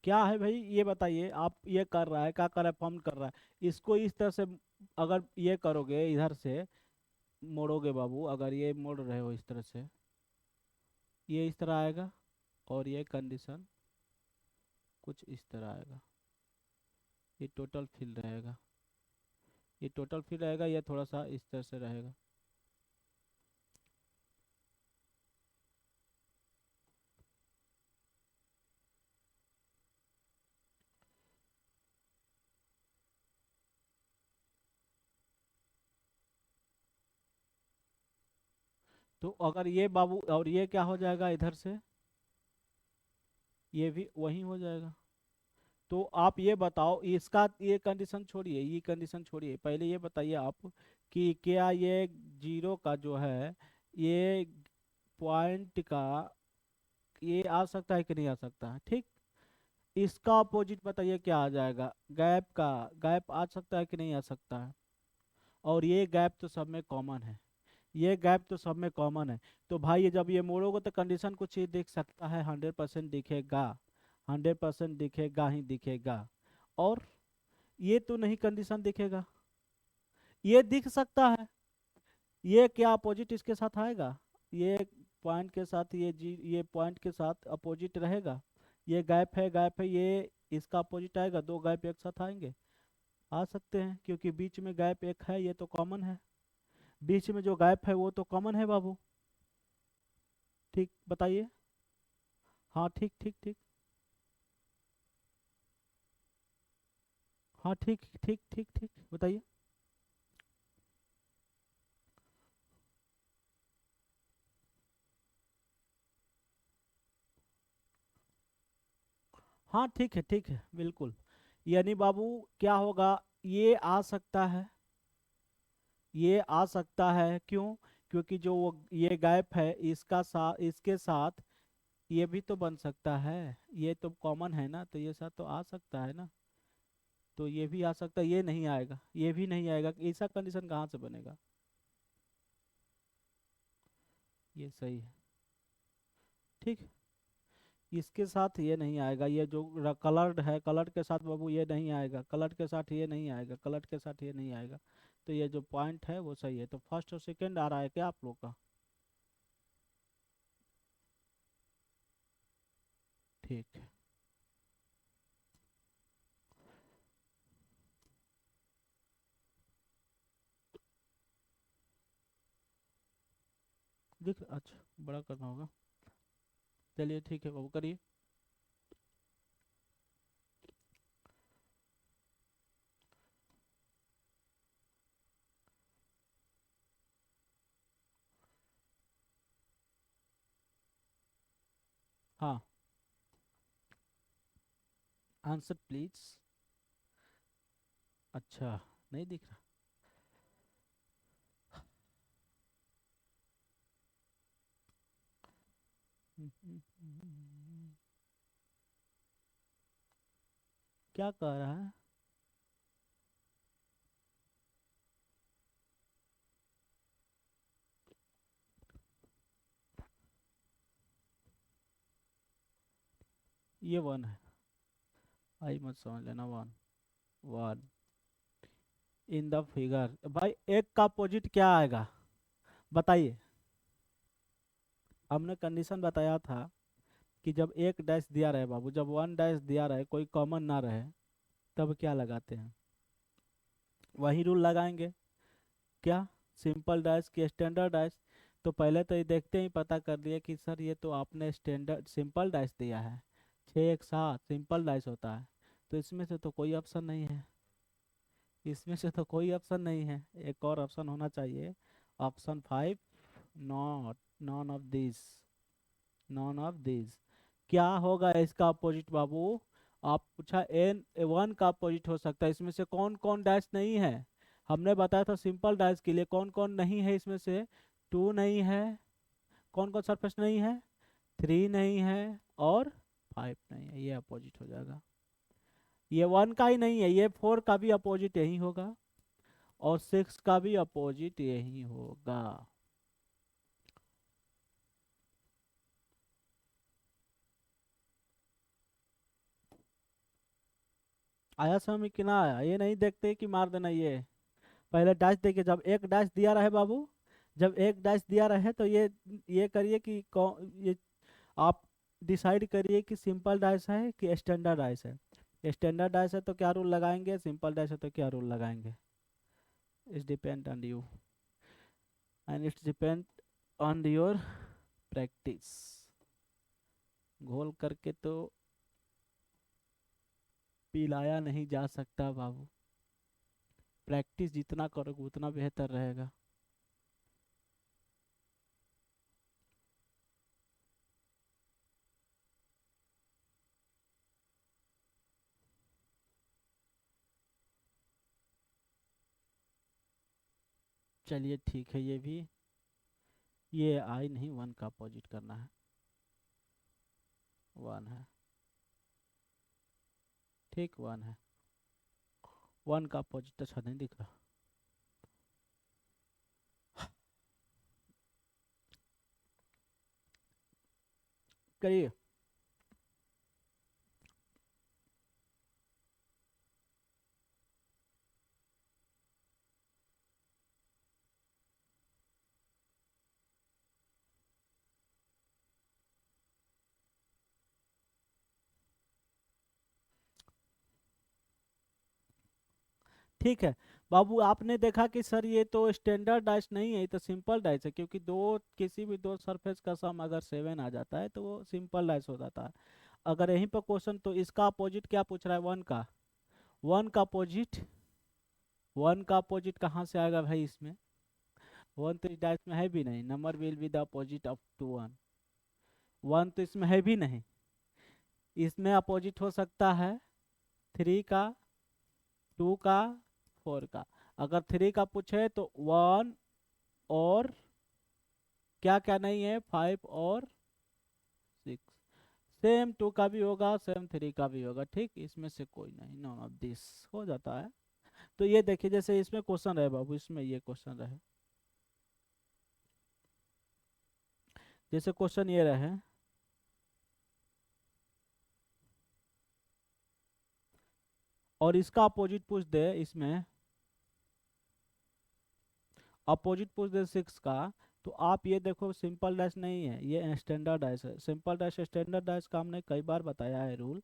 क्या है भाई ये बताइए। आप ये कर रहा है, क्या कर रहा है, फॉर्म कर रहा है इसको इस तरह से। अगर ये करोगे इधर से मोड़ोगे बाबू, अगर ये मोड़ रहे हो इस तरह से, ये इस तरह आएगा। और ये कंडीशन कुछ इस तरह आएगा। ये टोटल फिल रहेगा, ये टोटल फिल रहेगा, ये थोड़ा सा इस तरह से रहेगा। तो अगर ये बाबू, और ये क्या हो जाएगा इधर से, ये भी वही हो जाएगा। तो आप ये बताओ, इसका ये कंडीशन छोड़िए, ये कंडीशन छोड़िए, पहले ये बताइए आप कि क्या ये जीरो का जो है, ये पॉइंट का ये आ सकता है कि नहीं आ सकता है, ठीक। इसका अपोजिट बताइए क्या आ जाएगा, गैप का। गैप आ सकता है कि नहीं आ सकता है। और ये गैप तो सब में कॉमन है, ये गैप तो सब में कॉमन है। तो भाई ये जब ये मोड़ोगे तो कंडीशन कुछ ये दिख सकता है, 100% दिखेगा, 100% दिखेगा ही दिखेगा। और ये तो नहीं कंडीशन दिखेगा, ये दिख सकता है। ये क्या अपोजिट इसके साथ आएगा, ये पॉइंट के साथ, ये पॉइंट के साथ अपोजिट रहेगा। ये गैप है, गैप है, ये इसका अपोजिट आएगा, दो गैप एक साथ आएंगे, आ सकते हैं क्योंकि बीच में गैप एक है, ये तो कॉमन है। बीच में जो गैप है वो तो कॉमन है बाबू। ठीक बताइए। हाँ ठीक ठीक ठीक। हाँ ठीक ठीक ठीक ठीक बताइए। हाँ ठीक है बिल्कुल। यानी बाबू क्या होगा, ये आ सकता है, ये आ सकता है क्यों, क्योंकि जो वो ये गैप है इसका इसके साथ ये भी तो बन सकता है, ये तो कॉमन है ना, तो ये साथ तो आ सकता है ना। तो ये भी आ सकता है, ये नहीं आएगा, ये भी नहीं आएगा, ऐसा कंडीशन कहाँ से बनेगा। ये सही है, ठीक। इसके साथ ये नहीं आएगा, ये जो कलर्ड है, कलर्ड के साथ बाबू ये नहीं आएगा, कलर्ड के साथ ये नहीं आएगा, कलर्ड के साथ ये नहीं आएगा। तो ये जो पॉइंट है वो सही है। तो फर्स्ट और सेकंड आ रहा है क्या आप लोग का। ठीक है। दिख, अच्छा बड़ा करना होगा। चलिए ठीक है बाबू करिए। हाँ, आंसर प्लीज। अच्छा, नहीं दिख रहा। क्या कह रहा है। ये वन है, आई मत समझ लेना, one. One in the figure, भाई एक का अपोजिट क्या आएगा बताइए। हमने कंडीशन बताया था कि जब एक डैश दिया रहे बाबू, जब वन डैश दिया रहे, कोई कॉमन ना रहे, तब क्या लगाते हैं, वही रूल लगाएंगे। क्या, सिंपल डैश की स्टैंडर्ड डैश। तो पहले तो ये देखते ही पता कर लिए कि सर ये तो आपने स्टैंडर्ड सिंपल डैश दिया है, 6 एक 7 सिंपल डैश होता है। तो इसमें से तो कोई ऑप्शन नहीं है, इसमें से तो कोई ऑप्शन नहीं है, एक और ऑप्शन होना चाहिए। Option 5, not, none of this, none of this. क्या होगा इसका अपोजिट बाबू। आप पूछा एन वन का अपोजिट हो सकता है, इसमें से कौन कौन डैश नहीं है। हमने बताया था सिंपल डैश के लिए कौन कौन नहीं है, इसमें से 2 नहीं है, कौन कौन सरफेस नहीं है, 3 नहीं है, और 5 नहीं है, ये अपोजिट हो जाएगा। ये 1 का ही नहीं है, ये 4 का भी अपोजिट यही होगा, और 6 का भी अपोजिट यही होगा। आया समझ में कि ना आया? ये नहीं देखते कि मार देना ये। पहले डैश देखिए, जब एक डैश दिया रहे बाबू, जब एक डैश दिया रहे तो ये करिए कि कौन ये, आप डिसाइड करिए कि सिंपल डैश है कि स्टैंडर्ड डैश है। स्टैंडर्ड डैश है तो क्या रूल लगाएंगे, सिंपल डैश है तो क्या रूल लगाएंगे। It's depend on you and it's depend on your practice. घोल करके तो पिलाया नहीं जा सकता बाबू। प्रैक्टिस जितना करोगे उतना बेहतर रहेगा। चलिए ठीक है, ये भी, ये आई नहीं, वन का अपोजिट करना है। वन है, ठीक, वन है। वन का अपोजिट अच्छा नहीं दिख रहा। करिए। ठीक है बाबू, आपने देखा कि सर ये तो स्टैंडर्ड डाइस नहीं है, ये तो सिंपल डाइस है, क्योंकि किसी भी दो सरफेस का सम अगर 7 आ जाता है तो वो सिंपल डाइस हो जाता है। अगर यहीं पर क्वेश्चन, तो इसका अपोजिट क्या पूछ रहा है, वन का। वन का अपोजिट, वन का अपोजिट कहाँ से आएगा भाई इसमें। वन तो इस डाइस में है भी नहीं, number will be the opposite of two one. One तो इसमें है भी नहीं। इसमें अपोजिट हो सकता है 3 का, 2 का, 4 का। अगर 3 का पूछे तो 1 और क्या क्या नहीं है, 5 और 6। सेम 2 का भी होगा, सेम 3 का भी होगा, ठीक, इसमें से कोई नहीं, नॉन ऑफ दिस हो जाता है। तो ये देखिए, जैसे इसमें क्वेश्चन रहे बाबू, इसमें ये क्वेश्चन रहे, जैसे क्वेश्चन ये रहे, और इसका अपोजिट पूछ दे, इसमें अपोजिट पूछ दे 6 का, तो आप ये देखो सिंपल डैश नहीं है, ये स्टैंडर्ड डैश है। सिंपल डैश स्टैंडर्ड डैश का हमने कई बार बताया है रूल,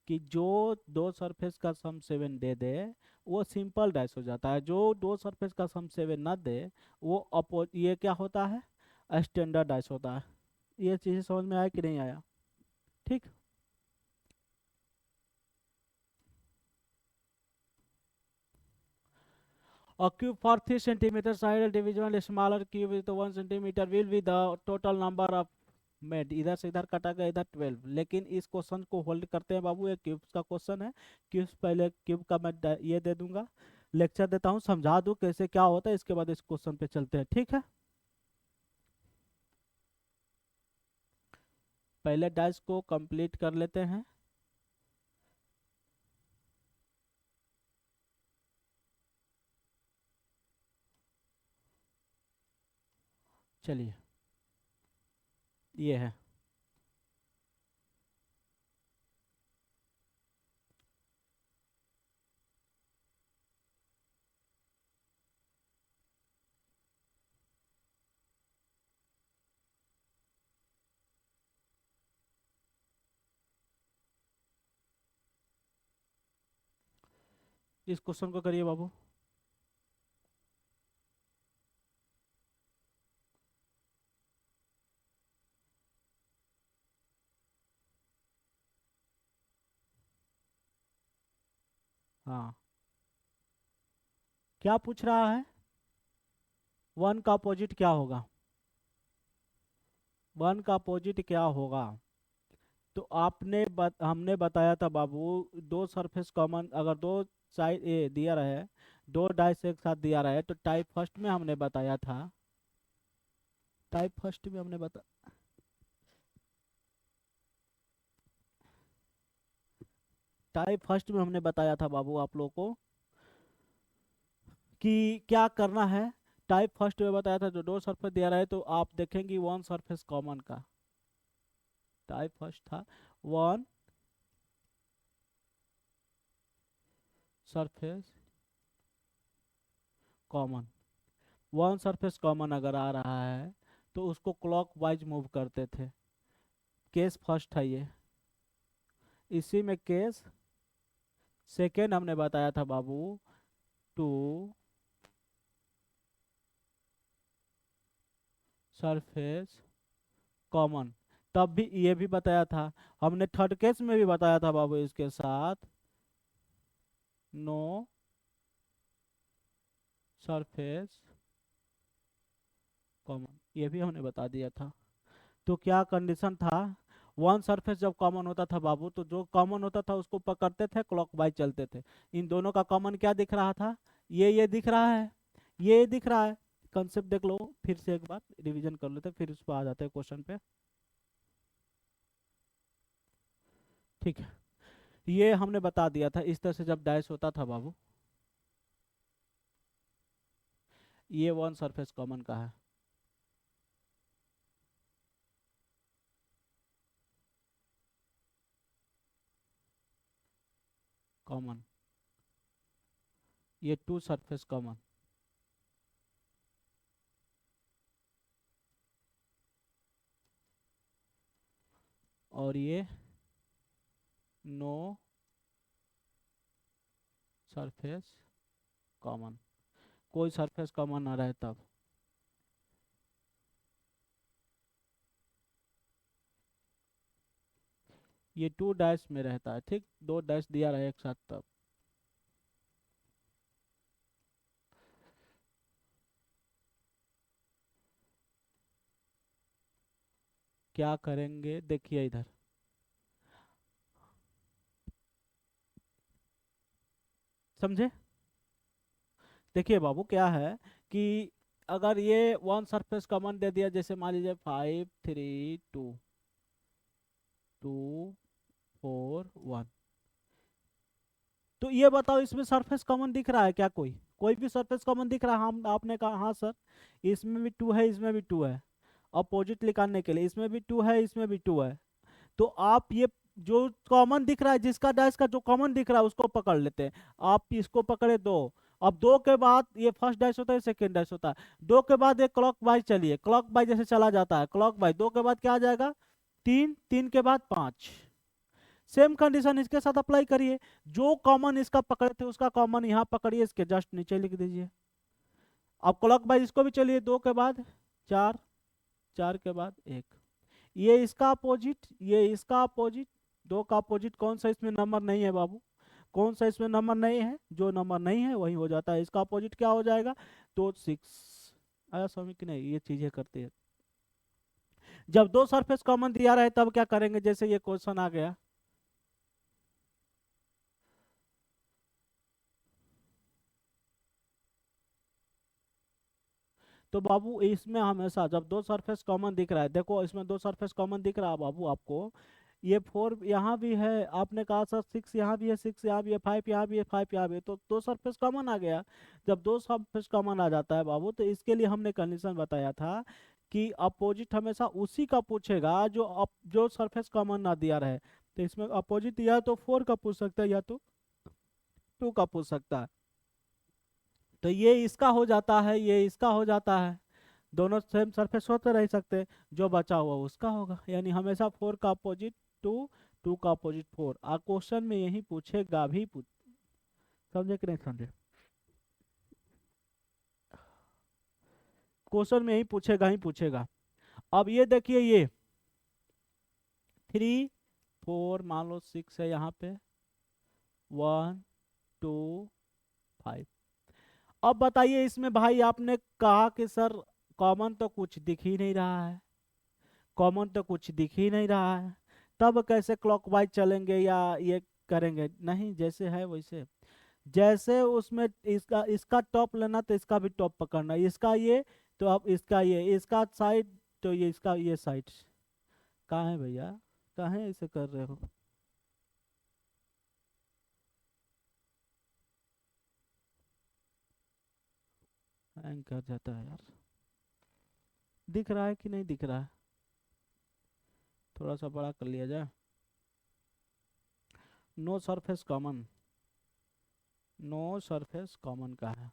कि जो दो सरफेस का सम 7 दे दे वो सिंपल डैश हो जाता है, जो दो सरफेस का सम 7 ना दे वो अपो ये क्या होता है, स्टैंडर्ड डैश होता है। ये चीज़ समझ में आया कि नहीं आया? ठीक। A cube for 3 centimeters ideal division, a smaller cube with 1 centimeter will be the total number of made. इधर से इधर कटा गया, इधर 12, लेकिन इस क्वेश्चन को होल्ड करते हैं बाबू, ये क्यूब्स का क्वेश्चन है। क्यूब्स पहले क्यूब का मैं ये दे दूंगा, लेक्चर देता हूँ, समझा दूँ कैसे क्या होता है, इसके बाद इस क्वेश्चन पे चलते हैं, ठीक है। पहले डाइस को कंप्लीट कर लेते हैं। चलिए, ये है। इस क्वेश्चन को करिए बाबू। हाँ, क्या पूछ रहा है, वन का अपोजिट क्या होगा, वन का अपोजिट क्या होगा। तो हमने बताया था बाबू, दो सरफेस कॉमन, अगर दो साइड ए दिया रहे, दो डाइस एक साथ दिया रहे, तो टाइप फर्स्ट में हमने बताया था, टाइप फर्स्ट में हमने बता टाइप फर्स्ट में हमने बताया था बाबू आप लोगों को कि क्या करना है। टाइप फर्स्ट में बताया था, जो दो सरफेस दिया रहे तो आप देखेंगे वन सरफेस कॉमन का। टाइप फर्स्ट था one surface common, one surface common अगर आ रहा है तो उसको क्लॉकवाइज मूव करते थे। केस फर्स्ट है ये। इसी में केस सेकेंड हमने बताया था बाबू, टू सरफेस कॉमन, तब भी ये भी बताया था। हमने थर्ड केस में भी बताया था बाबू इसके साथ नो सरफेस कॉमन, ये भी हमने बता दिया था। तो क्या कंडीशन था, वन सरफेस जब कॉमन होता था बाबू तो जो कॉमन होता था उसको पकड़ते थे, क्लॉकवाइज चलते थे। इन दोनों का कॉमन क्या दिख रहा था, ये दिख रहा है, ये दिख रहा है। कंसेप्ट देख लो फिर से एक बार रिवीजन कर लेते हैं, फिर उस पर आ जाते हैं क्वेश्चन पे। ठीक है, ये हमने बता दिया था इस तरह से जब डैश होता था बाबू, ये वन सरफेस कॉमन का है। कॉमन, ये टू सरफेस कॉमन, और ये नो सरफेस कॉमन, कोई सरफेस कॉमन ना रहे तब। ये टू डैश में रहता है, ठीक, दो डैश दिया रहे एक साथ तब। क्या करेंगे देखिए इधर, समझे। देखिए बाबू क्या है कि अगर ये वन सरफेस कॉमन दे दिया, जैसे मान लीजिए 5 3 2 2 4 1, तो ये बताओ इसमें सरफेस कॉमन दिख रहा है क्या, कोई कोई भी सरफेस कॉमन दिख रहा है। हम आपने कहा हाँ सर, इसमें भी टू है, इसमें भी टू है। अपोजिट निकालने के लिए इसमें भी टू है, इसमें भी टू है। तो आप ये जो कॉमन दिख रहा है, जिसका डैश का जो कॉमन दिख रहा है उसको पकड़ लेते हैं। आप इसको पकड़े दो, अब दो के बाद ये फर्स्ट डैश होता है, सेकंड डैश होता है। दो के बाद एक क्लॉक वाइज चलिए, क्लॉक वाइज जैसे चला जाता है क्लॉक वाइज, दो के बाद क्या आ जाएगा, तीन, तीन के बाद पांच। सेम कंडीशन इसके साथ अप्लाई करिए, जो कॉमन इसका पकड़े थे उसका कॉमन यहाँ पकड़िए, इसके जस्ट नीचे लिख दीजिए। अब क्लॉक वाइज इसको भी चलिए, दो के बाद चार, चार के बाद एक, ये इसका अपोजिट, ये इसका अपोजिट। दो का अपोजिट कौन सा इसमें नंबर नहीं है बाबू, कौन सा इसमें नंबर नहीं है, जो नंबर नहीं है वही हो जाता है। इसका अपोजिट क्या हो जाएगा, तो सिक्स। आया समझ कि नहीं, ये चीजें करती है। जब दो सरफेस कॉमन दिया रहे तब क्या करेंगे, जैसे ये क्वेश्चन आ गया, तो बाबू इसमें हमेशा जब दो सरफेस कॉमन दिख रहा है, देखो इसमें दो सरफेस कॉमन दिख रहा है बाबू आपको, ये फोर यहाँ भी है, आपने कहा सर सिक्स यहाँ भी है, सिक्स यहाँ भी है, फाइव यहाँ भी है, फाइव यहाँ भी है, तो दो सरफेस कॉमन आ गया। जब दो सरफेस कॉमन आ जाता है बाबू, तो इसके लिए हमने कंडीशन बताया था कि अपोजिट हमेशा उसी का पूछेगा जो जो सरफेस कॉमन ना दिया रहे। तो इसमें अपोजिट या तो फोर का पूछ सकता है या तो टू का पूछ सकता है। तो ये इसका हो जाता है, ये इसका हो जाता है, दोनों सेम सरफेस होते रह सकते, जो बचा हुआ उसका होगा। यानी हमेशा फोर का अपोजिट टू, टू का अपोजिट फोर। आ क्वेश्चन में यही पूछेगा भी पूछ, समझे कि नहीं समझे, क्वेश्चन में यही पूछेगा ही पूछेगा। अब ये देखिए, ये थ्री फोर, मान लो सिक्स है यहाँ पे, वन टू फाइव। अब बताइए इसमें भाई आपने कहा कि सर कॉमन तो कुछ दिख ही नहीं रहा है, कॉमन तो कुछ दिख ही नहीं रहा है, तब कैसे क्लॉकवाइज चलेंगे या ये करेंगे, नहीं जैसे है वैसे। जैसे उसमें इसका इसका टॉप लेना तो इसका भी टॉप पकड़ना, इसका ये तो अब इसका ये, इसका साइड तो ये इसका ये साइड। कहाँ है भैया, कहाँ है ऐसे कर रहे हो, हैंग कर जाता है यार। दिख रहा है कि नहीं दिख रहा है, थोड़ा सा बड़ा कर लिया जाए। No surface common, no surface common का है,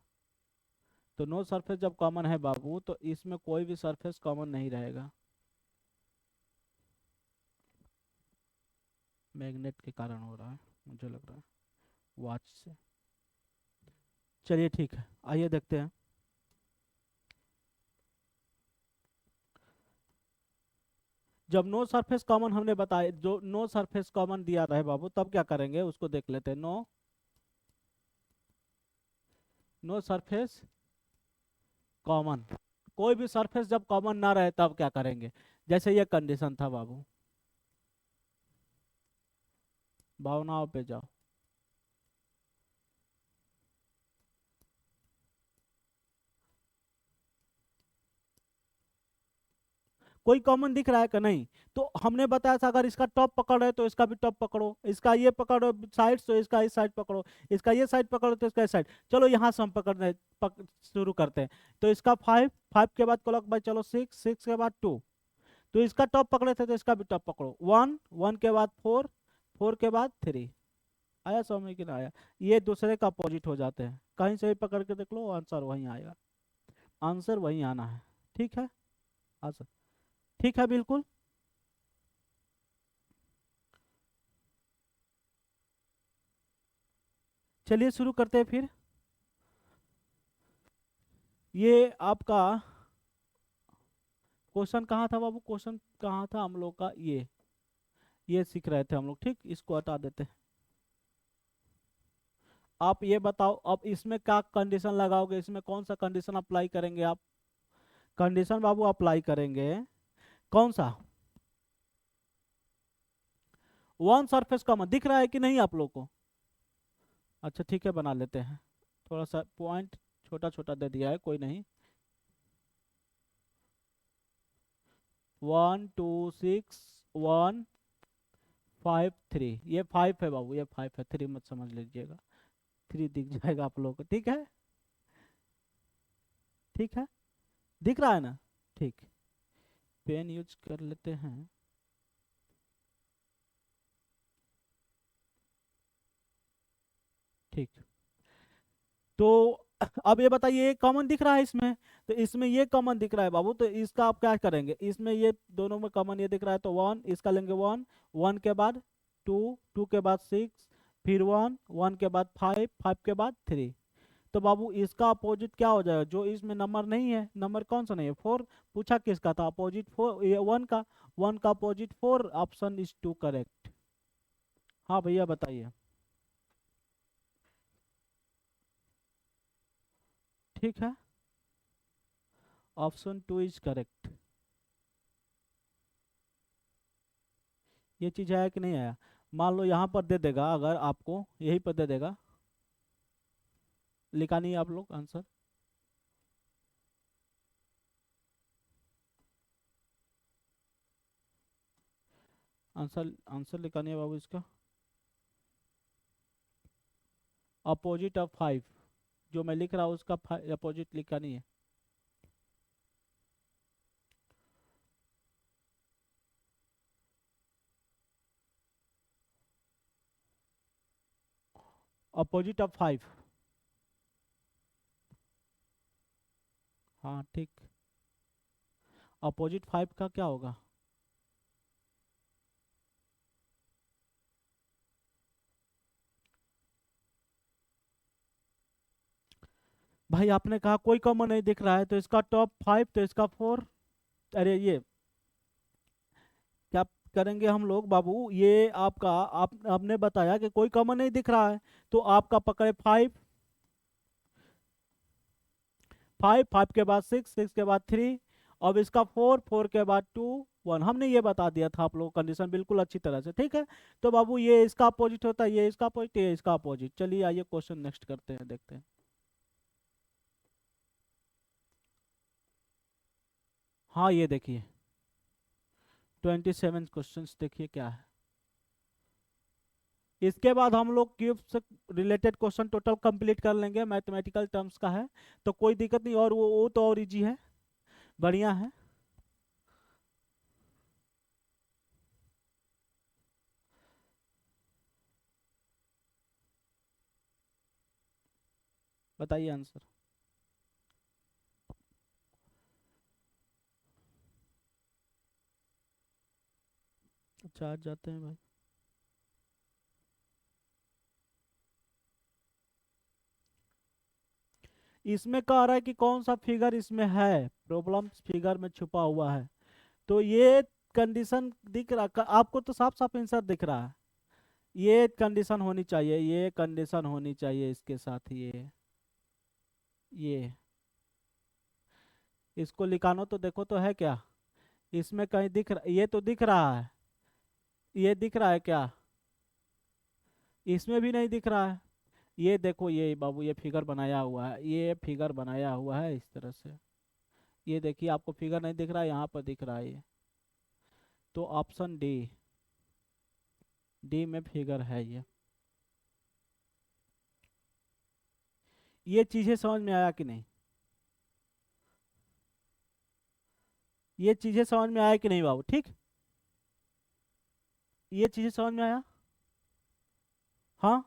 तो नो सरफेस जब कॉमन है बाबू तो इसमें कोई भी सरफेस कॉमन नहीं रहेगा, मैग्नेट के कारण हो रहा है मुझे लग रहा है, वॉच से। चलिए ठीक है, आइए देखते हैं। जब नो सरफेस कॉमन हमने बताया, जो नो सरफेस कॉमन दिया रहे बाबू, तब क्या करेंगे उसको देख लेते हैं। नो नो सरफेस कॉमन, कोई भी सरफेस जब कॉमन ना रहे तब क्या करेंगे। जैसे ये कंडीशन था बाबू, भावनाओं पे जाओ। कोई कॉमन दिख रहा है कि नहीं। तो हमने बताया था अगर इसका टॉप पकड़ है तो इसका भी टॉप पकड़ो, इसका ये पकड़ो साइड तो इसका इस साइड पकड़ो, इसका ये साइड पकड़ो तो इसका इस साइड। चलो यहाँ से हम शुरू करते हैं। तो इसका 5, 5 के बाद क्लॉक बाय चलो 6, 6 के बाद 2, तो इसका टॉप पकड़े थे तो इसका भी टॉप पकड़ो। 1, 1 के बाद 4, 4 के बाद 3। आया समझ में कि ना आया। ये दूसरे का अपोजिट हो जाते हैं, कहीं से भी पकड़ के देख लो आंसर वहीं आएगा, आंसर वहीं आना है। ठीक है। आंसर ठीक है बिल्कुल। चलिए शुरू करते हैं फिर। ये आपका क्वेश्चन कहाँ था बाबू, क्वेश्चन कहाँ था हम लोग का, ये सीख रहे थे हम लोग। ठीक, इसको हटा देते हैं। आप ये बताओ अब इसमें क्या कंडीशन लगाओगे, इसमें कौन सा कंडीशन अप्लाई करेंगे आप। कंडीशन बाबू अप्लाई करेंगे कौन सा, वन सरफेस कॉमन दिख रहा है कि नहीं आप लोग को। अच्छा ठीक है, बना लेते हैं। थोड़ा सा पॉइंट छोटा छोटा दे दिया है, कोई नहीं। 1 2 6 1 5 3, ये 5 है बाबू, ये 5 है, 3 मत समझ लीजिएगा। 3 दिख जाएगा आप लोगों को, ठीक है। ठीक है, दिख रहा है ना। ठीक, पेन यूज कर लेते हैं। ठीक, तो अब ये बताइए ये कॉमन दिख रहा है इसमें, तो इसमें ये कॉमन दिख रहा है बाबू, तो इसका आप क्या करेंगे, इसमें ये दोनों में कॉमन ये दिख रहा है तो 1 इसका लेंगे। 1, 1 के बाद 2, 2 के बाद 6, फिर 1, 1 के बाद 5, 5 के बाद 3। तो बाबू इसका अपोजिट क्या हो जाएगा, जो इसमें नंबर नहीं है, नंबर कौन सा नहीं है, 4। पूछा किसका था अपोजिट, 4 ये 1 का, 1 का अपोजिट 4, ऑप्शन इज 2 करेक्ट। हाँ भैया बताइए। ठीक है, ऑप्शन 2 इज करेक्ट। ये चीज आया कि नहीं आया। मान लो यहाँ पर दे देगा, अगर आपको यही पर दे देगा, लिखा नहीं है आप लोग आंसर। आंसर आंसर लिखा नहीं है बाबू इसका, अपोजिट ऑफ 5, जो मैं लिख रहा हूँ उसका अपोजिट लिखा नहीं है। Opposite of 5। हाँ ठीक, अपोजिट 5 का क्या होगा। भाई आपने कहा कोई कॉमन नहीं दिख रहा है, तो इसका टॉप 5 तो इसका 4। अरे ये क्या करेंगे हम लोग बाबू, ये आपका आप आपने बताया कि कोई कॉमन नहीं दिख रहा है, तो आपका पकड़े 5, 5, 5 के बाद 6, 6 के बाद 3, अब इसका 4, 4 के बाद 2, 1। हमने ये बता दिया था आप लोगों को कंडीशन बिल्कुल अच्छी तरह से, ठीक है। तो बाबू ये इसका अपोजिट होता है, ये इसका अपोजिट, ये इसका अपोजिट। चलिए आइए क्वेश्चन नेक्स्ट करते हैं, देखते हैं। हाँ ये देखिए 27 क्वेश्चन देखिए क्या है। इसके बाद हम लोग क्यूब से रिलेटेड क्वेश्चन टोटल कंप्लीट कर लेंगे, मैथमेटिकल टर्म्स का है तो कोई दिक्कत नहीं, और वो तो और इजी है, बढ़िया है। बताइए आंसर। अच्छा आज जाते हैं भाई। इसमें कह रहा है कि कौन सा फिगर इसमें है, प्रॉब्लम फिगर में छुपा हुआ है। तो ये कंडीशन दिख रहा, आपको तो साफ साफ आंसर दिख रहा है। ये कंडीशन होनी चाहिए, ये कंडीशन होनी चाहिए इसके साथ, ये इसको लिखानो तो देखो तो है क्या, इसमें कहीं दिख रहा, ये तो दिख रहा है, ये दिख रहा है क्या, इसमें भी नहीं दिख रहा है। ये देखो ये बाबू, ये फिगर बनाया हुआ है, ये फिगर बनाया हुआ है इस तरह से। ये देखिए आपको फिगर नहीं दिख रहा है, यहाँ पर दिख रहा है ये। तो ऑप्शन डी, डी में फिगर है ये। ये चीजें समझ में आया कि नहीं, ये चीजें समझ में आया कि नहीं बाबू, ठीक। ये चीजें समझ में आया, हाँ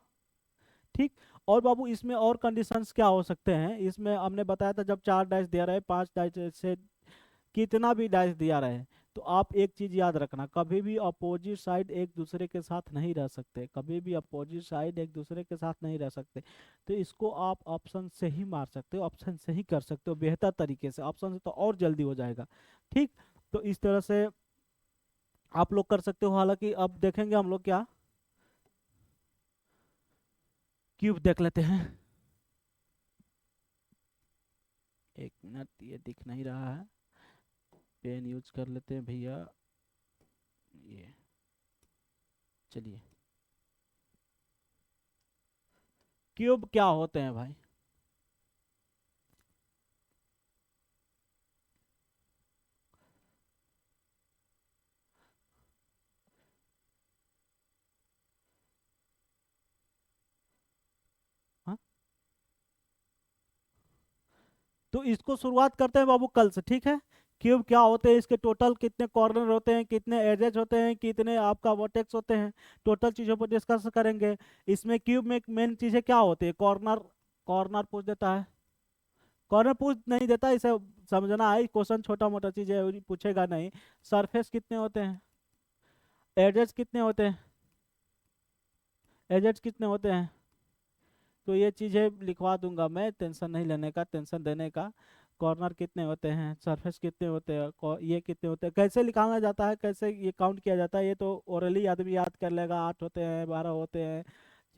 ठीक। और बाबू इसमें और कंडीशंस क्या हो सकते हैं, इसमें हमने बताया था जब 4 डाइस दिया रहे, 5 डाइस से कितना भी डाइस दिया रहे, तो आप एक चीज याद रखना, कभी भी अपोजिट साइड एक दूसरे के साथ नहीं रह सकते, कभी भी अपोजिट साइड एक दूसरे के साथ नहीं रह सकते। तो इसको आप ऑप्शन से ही मार सकते हो, ऑप्शन से ही कर सकते हो बेहतर तरीके से, ऑप्शन से तो और जल्दी हो जाएगा, ठीक। तो इस तरह से आप लोग कर सकते हो। हालांकि अब देखेंगे हम लोग क्या, क्यूब देख लेते हैं। एक मिनट, ये दिख नहीं रहा है, पेन यूज कर लेते हैं भैया, ये चलिए। क्यूब क्या होते हैं भाई, हाँ। तो इसको शुरुआत करते हैं बाबू कल से, ठीक है। क्यूब क्या होते हैं, इसके टोटल कितने कॉर्नर होते हैं, कितने एजेस होते हैं, कितने आपका वर्टेक्स होते हैं, टोटल चीज़ों पर डिस्कस करेंगे। इसमें क्यूब में मेन चीज़ें क्या होती है, कॉर्नर, कॉर्नर पूछ देता है, कॉर्नर पूछ नहीं देता, इसे समझना है, क्वेश्चन छोटा मोटा चीज़ है पूछेगा नहीं। सरफेस कितने होते हैं, एजेस कितने होते हैं, एजेस कितने होते हैं, तो ये चीज़ें लिखवा दूंगा मैं, टेंशन नहीं लेने का, टेंशन देने का। कॉर्नर कितने होते हैं, सरफेस कितने होते हैं, ये कितने होते हैं, कैसे निकाला जाता है, कैसे ये काउंट किया जाता है, ये तो ओरली आदमी याद कर लेगा, 8 होते हैं, 12 होते हैं,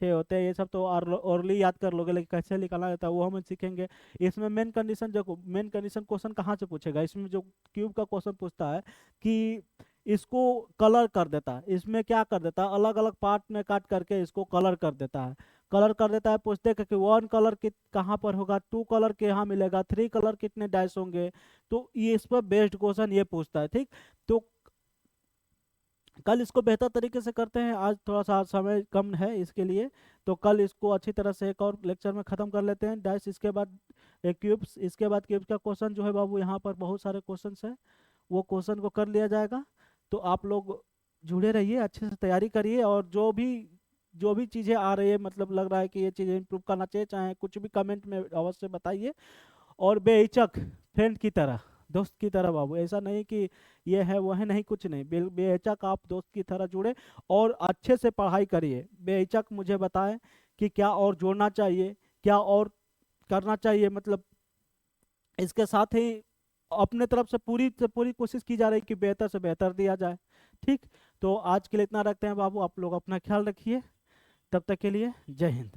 6 होते हैं, ये सब तो ओरली याद कर लोगे, लेकिन कैसे निकाला जाता है वो हम सीखेंगे। इसमें मेन कंडीशन, जो मेन कंडीशन क्वेश्चन कहाँ से पूछेगा, इसमें जो क्यूब का क्वेश्चन पूछता है कि इसको कलर कर देता है, इसमें क्या कर देता है, अलग अलग पार्ट में काट करके इसको कलर कर देता है, कलर कर देता है। पूछते हैं कि 1 कलर कहाँ पर होगा, 2 कलर के यहाँ मिलेगा, 3 कलर कितने डाइस होंगे, तो ये इस पर बेस्ड क्वेश्चन ये पूछता है, ठीक। तो कल इसको बेहतर तरीके से करते हैं, आज थोड़ा सा समय कम है इसके लिए, तो कल इसको अच्छी तरह से एक और लेक्चर में ख़त्म कर लेते हैं डाइस, इसके बाद क्यूब्स, इसके बाद क्यूब्स का क्वेश्चन जो है बाबू, यहाँ पर बहुत सारे क्वेश्चन है, वो क्वेश्चन को कर लिया जाएगा। तो आप लोग जुड़े रहिए, अच्छे से तैयारी करिए, और जो भी चीज़ें आ रही है, मतलब लग रहा है कि ये चीज़ें इंप्रूव करना चाहिए, चाहे कुछ भी कमेंट में अवश्य बताइए। और बेहिचक फ्रेंड की तरह, दोस्त की तरह बाबू, ऐसा नहीं कि ये है वो है, नहीं कुछ नहीं, बेहिचक आप दोस्त की तरह जुड़े और अच्छे से पढ़ाई करिए। बेहिचक मुझे बताएं कि क्या और जोड़ना चाहिए, क्या और करना चाहिए, मतलब इसके साथ ही अपने तरफ से पूरी कोशिश की जा रही है कि बेहतर से बेहतर दिया जाए, ठीक। तो आज के लिए इतना रखते हैं बाबू, आप लोग अपना ख्याल रखिए, तब तक के लिए जय हिंद।